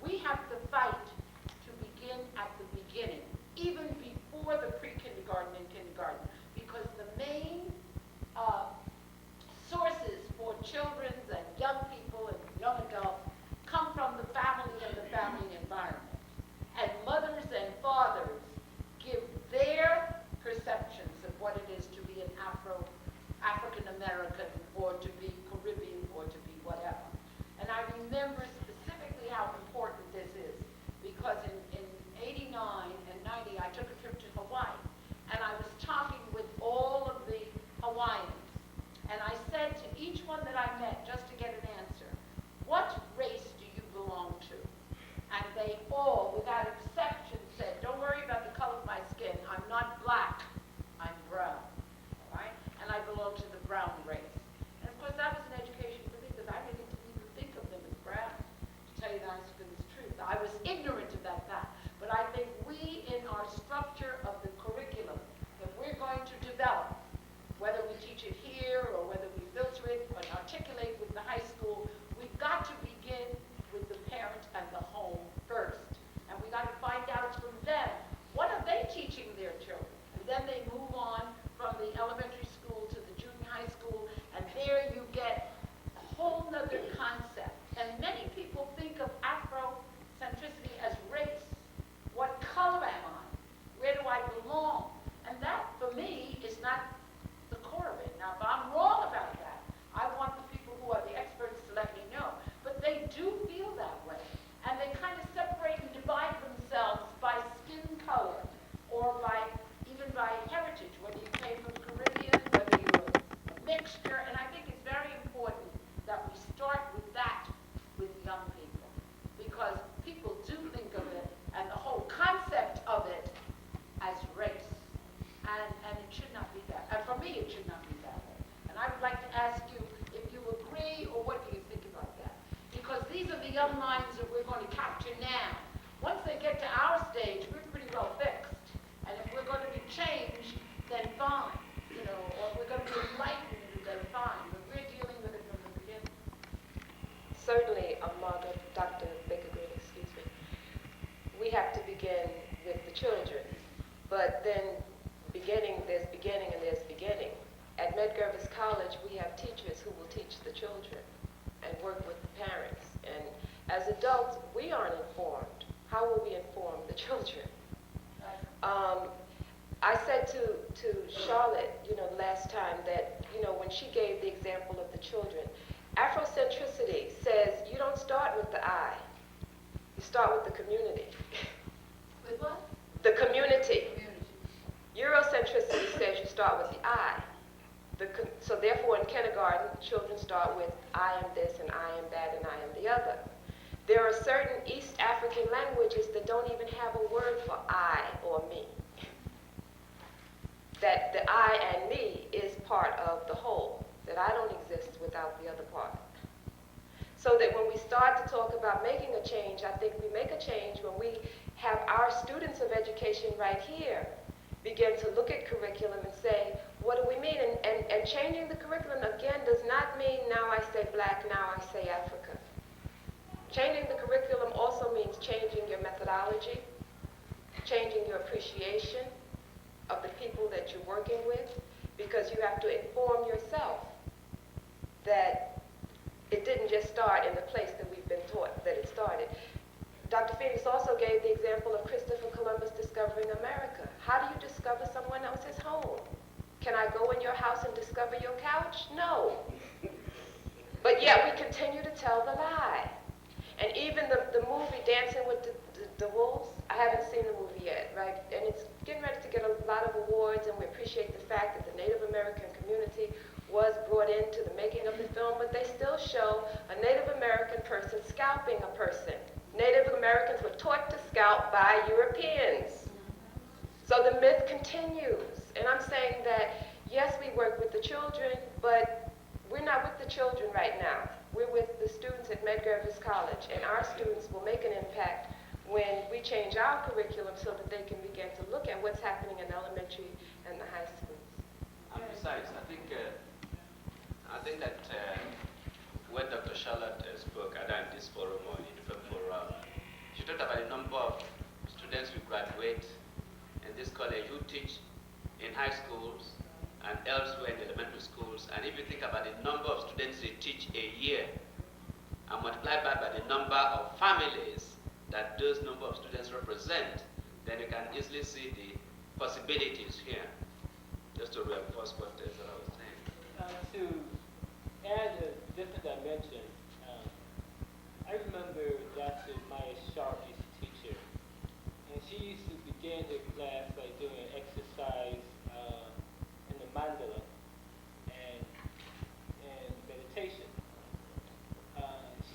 we have to fight to begin at the beginning, even before the pre-kindergarten and kindergarten, because the main sources for children's and young people and young adults come from the family and the family environment. And mothers and fathers give their perceptions of what it is to be an African American or to be Caribbean or to be whatever. And I remember specifically how important this is, because in 89 and 90 I took a trip to Hawaii, and I was talking with all of the Hawaiians, and I said to each one that I met, minds that we're going to capture now. Once they get to our stage, we're pretty well fixed. And if we're going to be changed, then fine. You know, or we're going to be enlightened, then fine. But we're dealing with it from the beginning. Certainly, Margaret, Dr. Baker Green, excuse me, we have to begin with the children. But then there's beginning and there's beginning. At Medgar College, we have teachers who will teach the children and work with the parents. And as adults, we aren't informed. How will we inform the children? I said to Charlotte, last time that, when she gave the example of the children, Afrocentricity says you don't start with the I, you start with the community. With what? The community. Eurocentricity says you start with the I. So therefore in kindergarten, children start with I am this and I am that and I am the other. There are certain East African languages that don't even have a word for I or me. That the I and me is part of the whole, that I don't exist without the other part. So that when we start to talk about making a change, I think we make a change when we have our students of education right here begin to look at curriculum and say, what do we mean? And changing the curriculum, again, does not mean now I say black, now I say Africa. Changing the curriculum also means changing your methodology, changing your appreciation of the people that you're working with, because you have to inform yourself that it didn't just start in the place that we've been taught that it started. Dr. Phoenix also gave the example of Christopher Columbus discovering America. How do you discover someone else's home? Can I go in your house and discover your couch? No. But yet we continue to tell the lie. And even the movie Dancing with the Wolves, I haven't seen the movie yet, right? And it's getting ready to get a lot of awards, and we appreciate the fact that the Native American community was brought into the making of the film, but they still show a Native American person scalping a person. Native Americans were taught to scalp by Europeans. So the myth continues. And I'm saying that, yes, we work with the children, but we're not with the children right now. We're with the students at Medgar College, and our students will make an impact when we change our curriculum so that they can begin to look at what's happening in elementary and the high schools. And besides, I think that when Dr. Charlotte spoke at this forum or in different forum, she talked about the number of students who graduate in this college who teach in high schools and elsewhere in elementary schools. And if you think about the number of students they teach a year and multiply that by the number of families that those number of students represent, then you can easily see the possibilities here. Just to reinforce what I was saying. To add a different dimension, I remember Dr. Maya Sharp used to teach her, and she used to begin her class by doing an exercise in the mandala and meditation.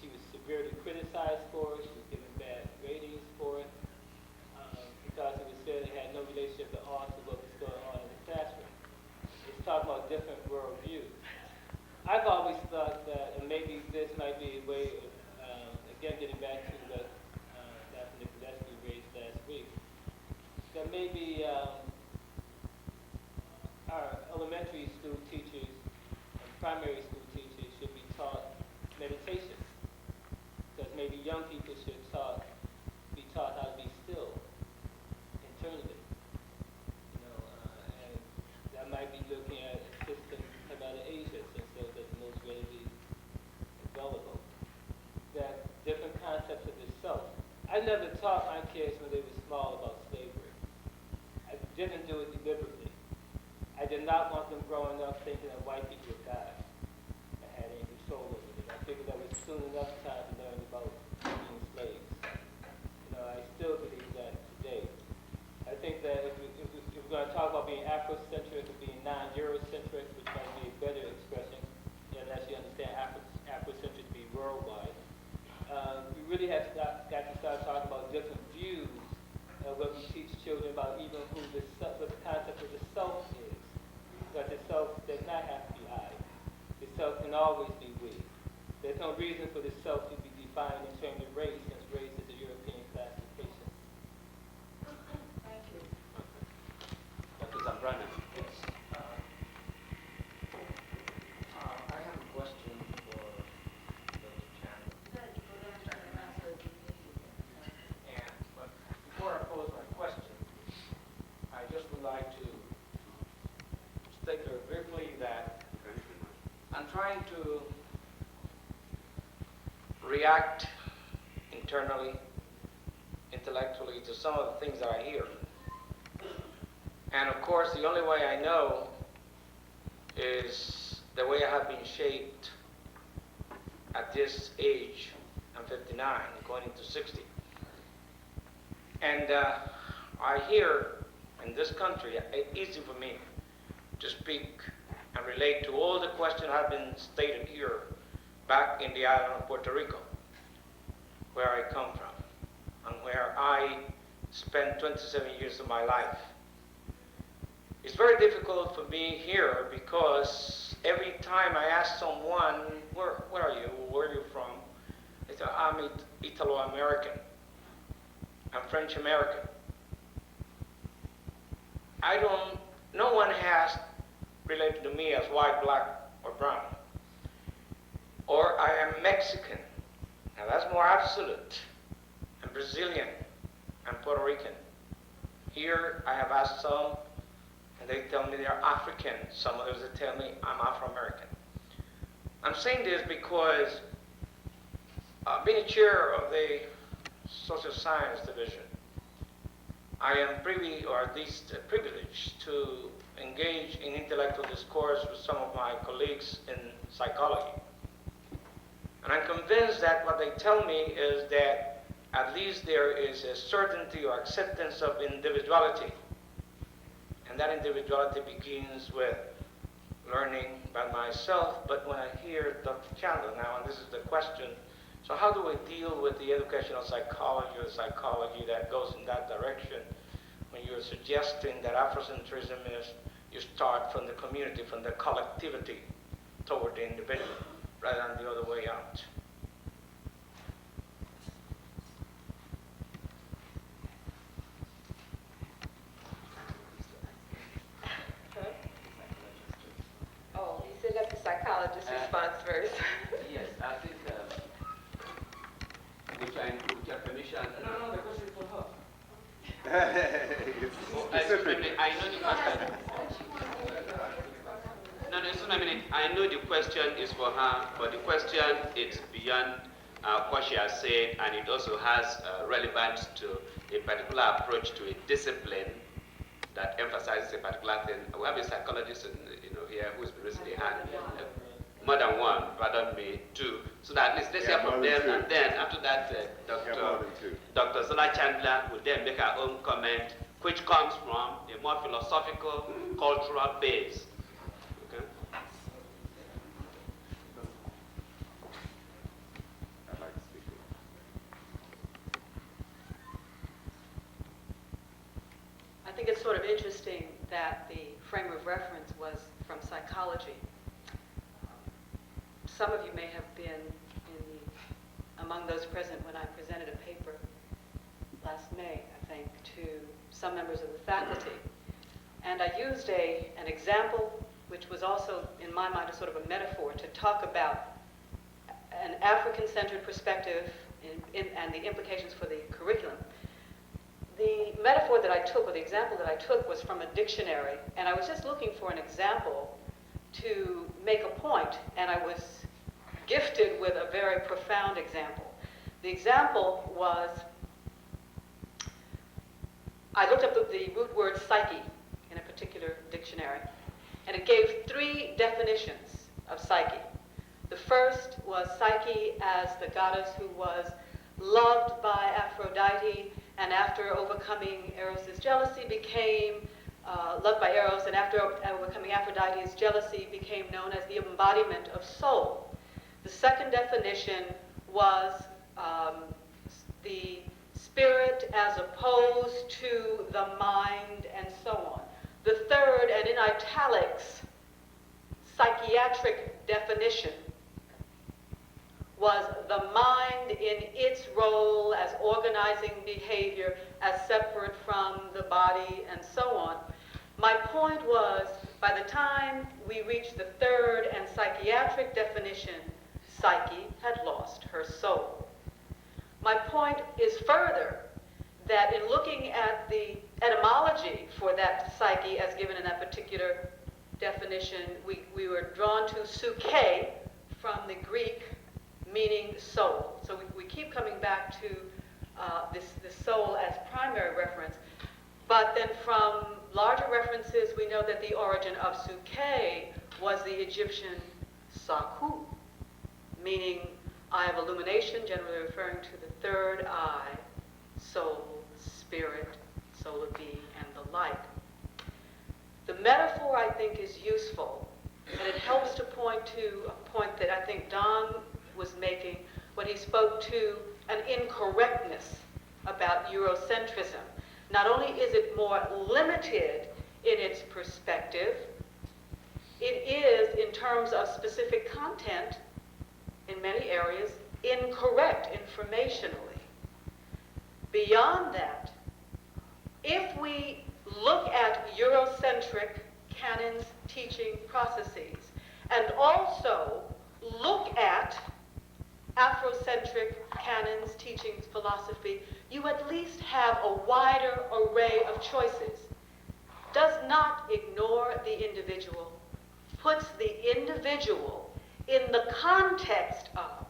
She was severely criticized for it. She was given bad ratings for it because it was said it had no relationship at all to what was going on in the classroom. It's talking about different worldviews. I've always thought that, and maybe this might be a way of, again, getting back to what Dr. Nicolescu raised last week, that maybe our elementary school teachers and primary school teachers should be taught meditation, because maybe young people should be taught how to be still internally. And that might be looking at a system come out of Asia, since those are the most readily available. That different concepts of the self. I never taught my kids when they were small about slavery. I didn't do it deliberately. I did not want them growing up thinking that white people were God and had any control over them. I figured that was soon enough time to learn about being slaves. I still believe that today. I think that if we're going to talk about being Afrocentric or being non-Eurocentric, which might be a better expression, unless you understand Afrocentric to be worldwide, we really have got to start talking about different views of what we teach children about even what the concept of the self is. Because the self does not have to be I. The self can always be we. There's no reason for the self to be defined defined in terms of race, since race is a European classification. Thank you. Dr. Zambrana. Yes. I have a question for Dr. Chandler. But before I pose my question, I just would like to state very briefly that I'm trying to react internally, intellectually to some of the things that I hear. And of course, the only way I know is the way I have been shaped at this age. I'm 59, going into 60. And I hear in this country, it's easy for me to speak and relate to all the questions that have been stated here back in the island of Puerto Rico, where I come from, and where I spent 27 years of my life. It's very difficult for me here because every time I ask someone, where are you, where are you from? They say, I'm Italo-American, I'm French-American. No one has related to me as white, black, or brown. Or I am Mexican. Now that's more absolute. I'm Brazilian. I'm Puerto Rican. Here I have asked some, and they tell me they're African. Some others they tell me I'm Afro-American. I'm saying this because being chair of the Social Science Division, I am privy, or at least privileged, to engage in intellectual discourse with some of my colleagues in psychology. And I'm convinced that what they tell me is that at least there is a certainty or acceptance of individuality. And that individuality begins with learning by myself. But when I hear Dr. Chandler now, and this is the question, so how do we deal with the educational psychology or psychology that goes in that direction when you're suggesting that Afrocentrism is you start from the community, from the collectivity toward the individual, rather than the other way out? Oh, you said let the psychologist respond first. Yes, I think, with your permission. No, the question is for her. I know the question. No, excuse me a minute. I know the question is for her, but the question is beyond what she has said, and it also has relevance to a particular approach to a discipline that emphasizes a particular thing. We have a psychologist here who's been recently had more than one, pardon me, two. So that at least let's hear from them, and then after that, Dr. Zola Chandler will then make her own comment, which comes from a more philosophical, cultural base. Okay? I'd like to speak. I think it's sort of interesting that the frame of reference was from psychology. Some of you may have been among those present when I presented a paper last May, I think, to some members of the faculty. And I used an example, which was also, in my mind, a sort of a metaphor to talk about an African-centered perspective and the implications for the curriculum. The metaphor that I took, or the example that I took, was from a dictionary, and I was just looking for an example to make a point, and I was gifted with a very profound example. The example was, I looked up the root word psyche in a particular dictionary, and it gave 3 definitions of psyche. The first was Psyche as the goddess who was loved by Aphrodite, and after overcoming Eros' jealousy became loved by Eros, and after overcoming Aphrodite's jealousy became known as the embodiment of soul. The second definition was the spirit as opposed to the mind, and so on. The third, and in italics, psychiatric definition was the mind in its role as organizing behavior as separate from the body and so on. My point was, by the time we reached the third and psychiatric definition, psyche had lost her soul. My point is further that in looking at the etymology for that psyche as given in that particular definition, we were drawn to psyche from the Greek meaning soul. So we keep coming back to this soul as primary reference. But then from larger references, we know that the origin of psyche was the Egyptian saku, meaning eye of illumination, generally referring to the third eye, soul, spirit, soul of being, and the like. The metaphor, I think, is useful, and it helps to point to a point that I think Don was making when he spoke to an incorrectness about Eurocentrism. Not only is it more limited in its perspective, it is, in terms of specific content, in many areas, incorrect informationally. Beyond that, if we look at Eurocentric canons, teaching processes, and also look at Afrocentric canons, teachings, philosophy, you at least have a wider array of choices. Does not ignore the individual, puts the individual in the context of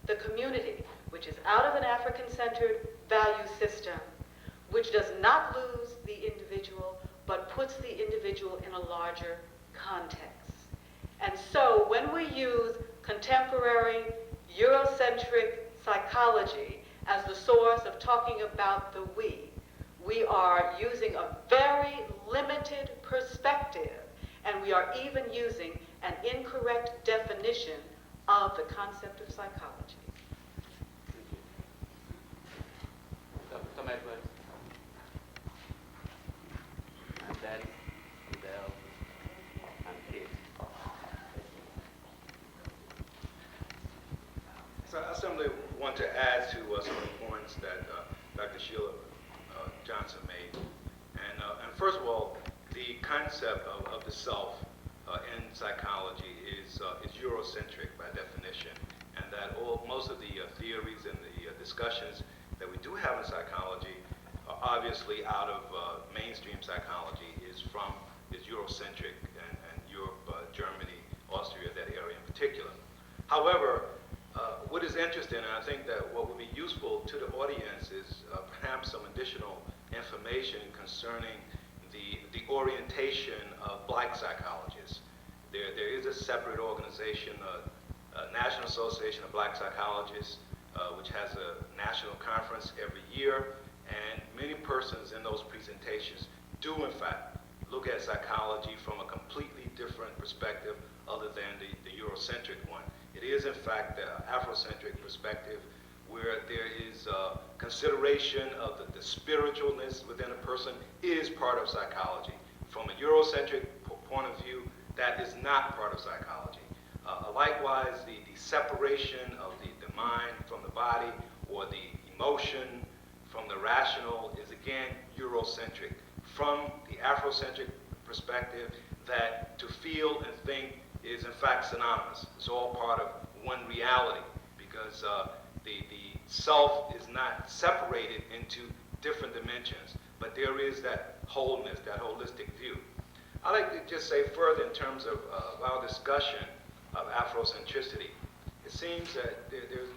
the community, which is out of an African-centered value system, which does not lose the individual, but puts the individual in a larger context. And so when we use contemporary Eurocentric psychology as the source of talking about the we are using a very limited perspective, and we are even using an incorrect definition of the concept of psychology. Tom Edwards. And then Bell and Kate. So I simply want to add to some of the points that Dr. Sheila Johnson made. And first of all, the concept of the self in psychology is Eurocentric by definition, and that most of the theories and the discussions that we do have in psychology are obviously out of mainstream psychology, is Eurocentric and Europe, Germany, Austria, that area in particular. However, what is interesting, and I think that what would be useful to the audience is perhaps some additional information concerning the orientation of black psychologists. There is a separate organization, National Association of Black Psychologists, which has a national conference every year, and many persons in those presentations do in fact look at psychology from a completely different perspective other than the Eurocentric one. It is in fact the Afrocentric perspective, where there is consideration of the spiritualness within a person is part of psychology. From a Eurocentric point of view, that is not part of psychology. Likewise, the separation of the mind from the body, or the emotion from the rational, is again Eurocentric. From the Afrocentric perspective, that to feel and think is in fact synonymous. It's all part of one reality, because the self is not separated into different dimensions, but there is that wholeness, that holistic view. I'd like to just say further in terms of our discussion of Afrocentricity. It seems that there's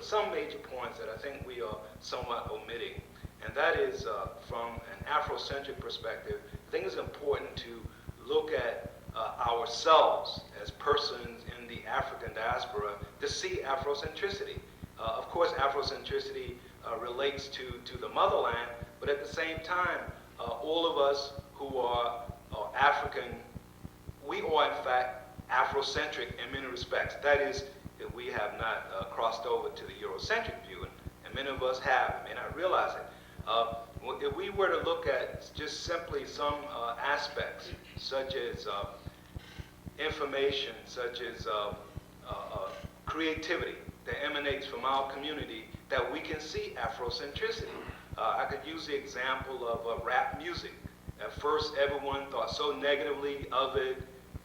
some major points that I think we are somewhat omitting, and that is from an Afrocentric perspective, I think it's important to look at ourselves as persons in the African diaspora to see Afrocentricity. Of course, Afrocentricity relates to the motherland, but at the same time, all of us who are African, we are in fact Afrocentric in many respects. That is, if we have not crossed over to the Eurocentric view, and many of us have, may not realize it. If we were to look at just simply some aspects, such as information, such as creativity, that emanates from our community that we can see Afrocentricity. I could use the example of rap music. At first, everyone thought so negatively of it.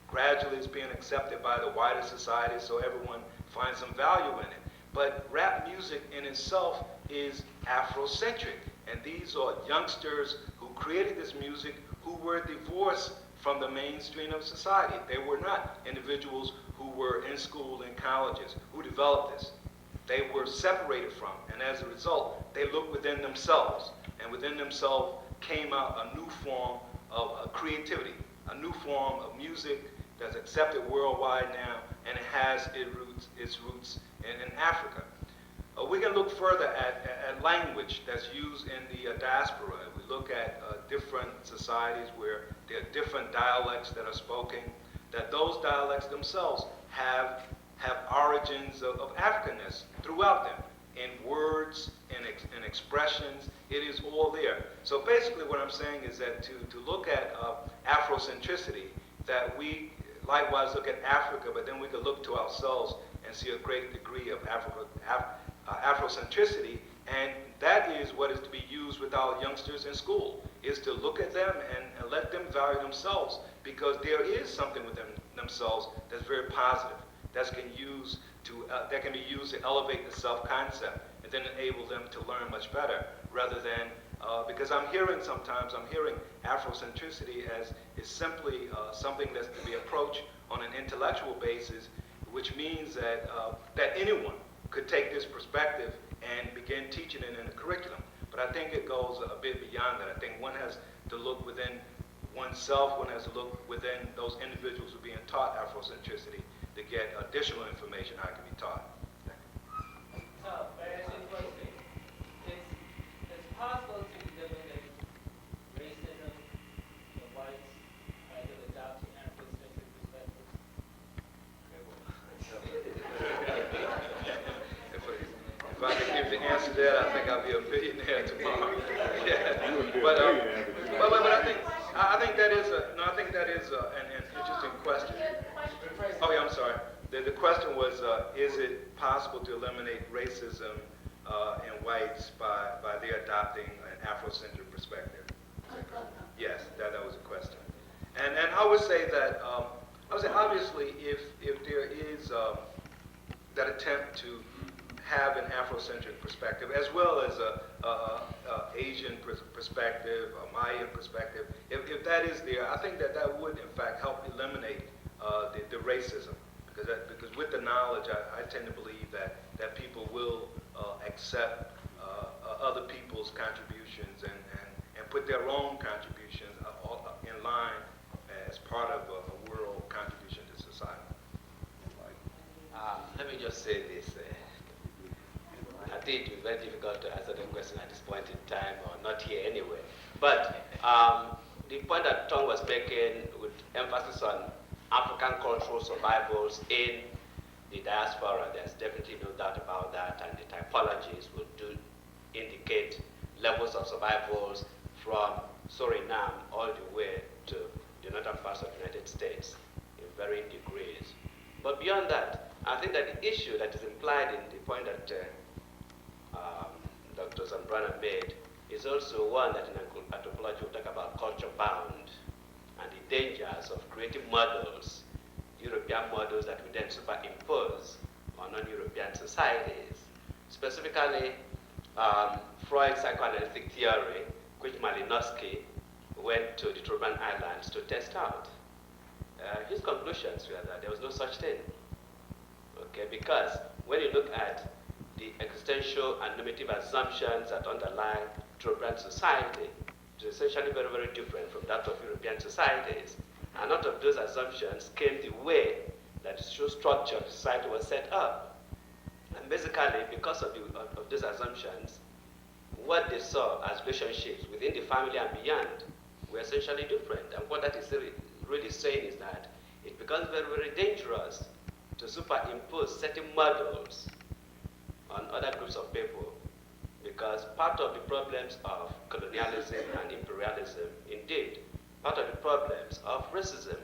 Gradually, it's being accepted by the wider society, so everyone finds some value in it. But rap music in itself is Afrocentric. And these are youngsters who created this music who were divorced from the mainstream of society. They were not individuals who were in school and colleges who developed this. They were separated from, and as a result, they looked within themselves. And within themselves came out a new form of creativity, a new form of music that's accepted worldwide now, and it has its roots in Africa. We can look further at language that's used in the diaspora. We look at different societies where there are different dialects that are spoken, that those dialects themselves have origins of Africanness throughout them, in words, in expressions. It is all there. So basically what I'm saying is that to look at Afrocentricity, that we likewise look at Africa, but then we can look to ourselves and see a great degree of Afrocentricity, and that is what is to be used with our youngsters in school, is to look at them and let them value themselves, because there is something within themselves that's very positive, that can be used to elevate the self-concept and then enable them to learn much better, rather than, because I'm hearing Afrocentricity as is simply something that's to be approached on an intellectual basis, which means that anyone could take this perspective and begin teaching it in a curriculum. But I think it goes a bit beyond that. I think one has to look within oneself, one has to look within those individuals who are being taught Afrocentricity to get additional information how it can be taught. It's possible to eliminate racism, the whites, either adopting Afrocentric perspectives. If I could give the answer to that, I think I'll be a billionaire tomorrow. Yeah. But I think that is an interesting question. Oh yeah, I'm sorry. The question was, is it possible to eliminate racism in whites by their adopting an Afrocentric perspective? Yes, that was a question. And I would say that obviously if there is that attempt to have an Afrocentric perspective, as well as a Asian perspective, a Mayan perspective, if that is there, I think that would in fact help eliminate the racism, because with the knowledge, I tend to believe that people will accept other people's contributions and put their own contributions in line as part of a world contribution to society. Let me just say this. I think it was very difficult to answer the question at this point in time, or not here anyway. But the point that Tom was making with emphasis on African cultural survivals in the diaspora, there's definitely no doubt about that, and the typologies would indicate levels of survivals from Suriname all the way to the northern parts of the United States in varying degrees. But beyond that, I think that the issue that is implied in the point that Dr. Zambrana made is also one that in anthropology we talk about culture bound and the dangers of creating models, European models that we then superimpose on non-European societies. Specifically, Freud's psychoanalytic theory, which Malinowski went to the Trobriand Islands to test out. His conclusions were that there was no such thing. Okay, because when you look at the existential and normative assumptions that underlie Trobriand society, it is essentially very, very different from that of European societies. And out of those assumptions came the way that the social structure of society was set up. And basically, because of those assumptions, what they saw as relationships within the family and beyond were essentially different. And what that is really saying is that it becomes very, very dangerous to superimpose certain models on other groups of people, because part of the problems of colonialism and imperialism, indeed, part of the problems of racism,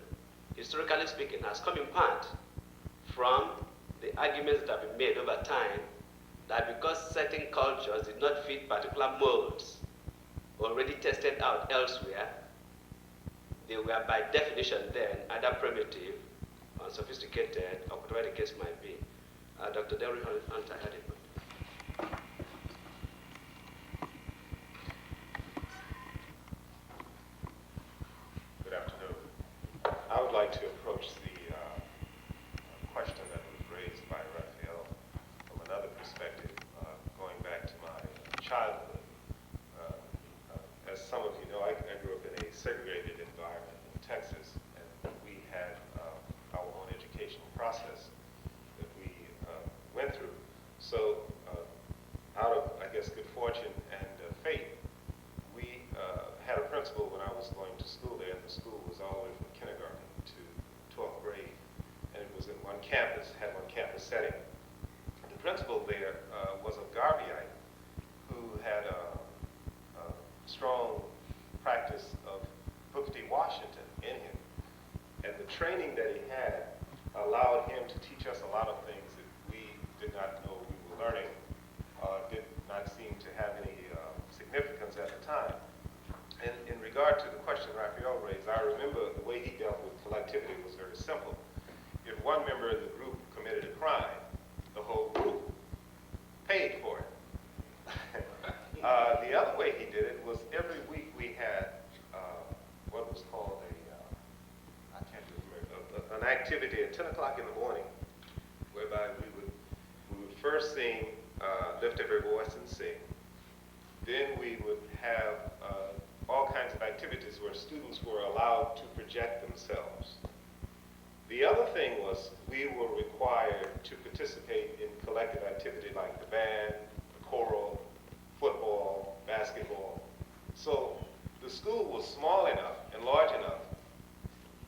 historically speaking, has come in part from the arguments that have been made over time that because certain cultures did not fit particular molds already tested out elsewhere, they were by definition then either primitive, unsophisticated, or whatever the case might be. Dr. Delry Hunter had it. Good afternoon. I would like to approach the question that was raised by Raphael from another perspective, going back to my childhood. As some of you know, I grew up in a segregated environment in Texas, and we had our own educational process that we went through. So out of, I guess, good fortune and fate, we had a principal when I was going to school there, and the school was all the way from kindergarten to 12th grade, and it was in one campus, had one campus setting. The principal there was a Garveyite who had a strong practice of Booker T. Washington in him, and the training that he had allowed him to teach us a lot of things that we did not know we were learning, did not seem to have any significance at the time. And in regard to the question Raphael raised, I remember the way he dealt with collectivity was very simple. If one member of the group committed a crime, the whole group paid for it. The other way he did it was every week we had what was called I can't remember, an activity at 10 o'clock in the morning, whereby we would first sing, lift every voice and sing. Then we would have all kinds of activities where students were allowed to project themselves. The other thing was we were required to participate in collective activity like the band, the choral, football, basketball. So the school was small enough and large enough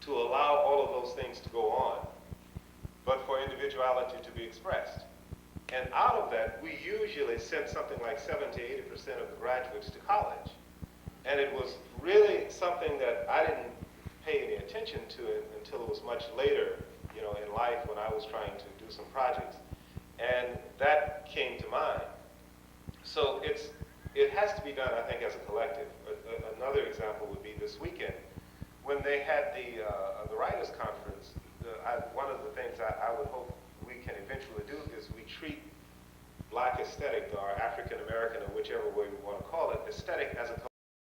to allow all of those things to go on, but for individuality to be expressed. And out of that, we usually sent something like 70 to 80% of the graduates to college. And it was really something that I didn't pay any attention to it until it was much later, in life when I was trying to do some projects. And that came to mind. So it has to be done, I think, as a collective. Another example would be this weekend. When they had the Writers' Conference, one of the things I would hope we can eventually do is we treat Black aesthetic or African American or whichever way we want to call it, aesthetic as a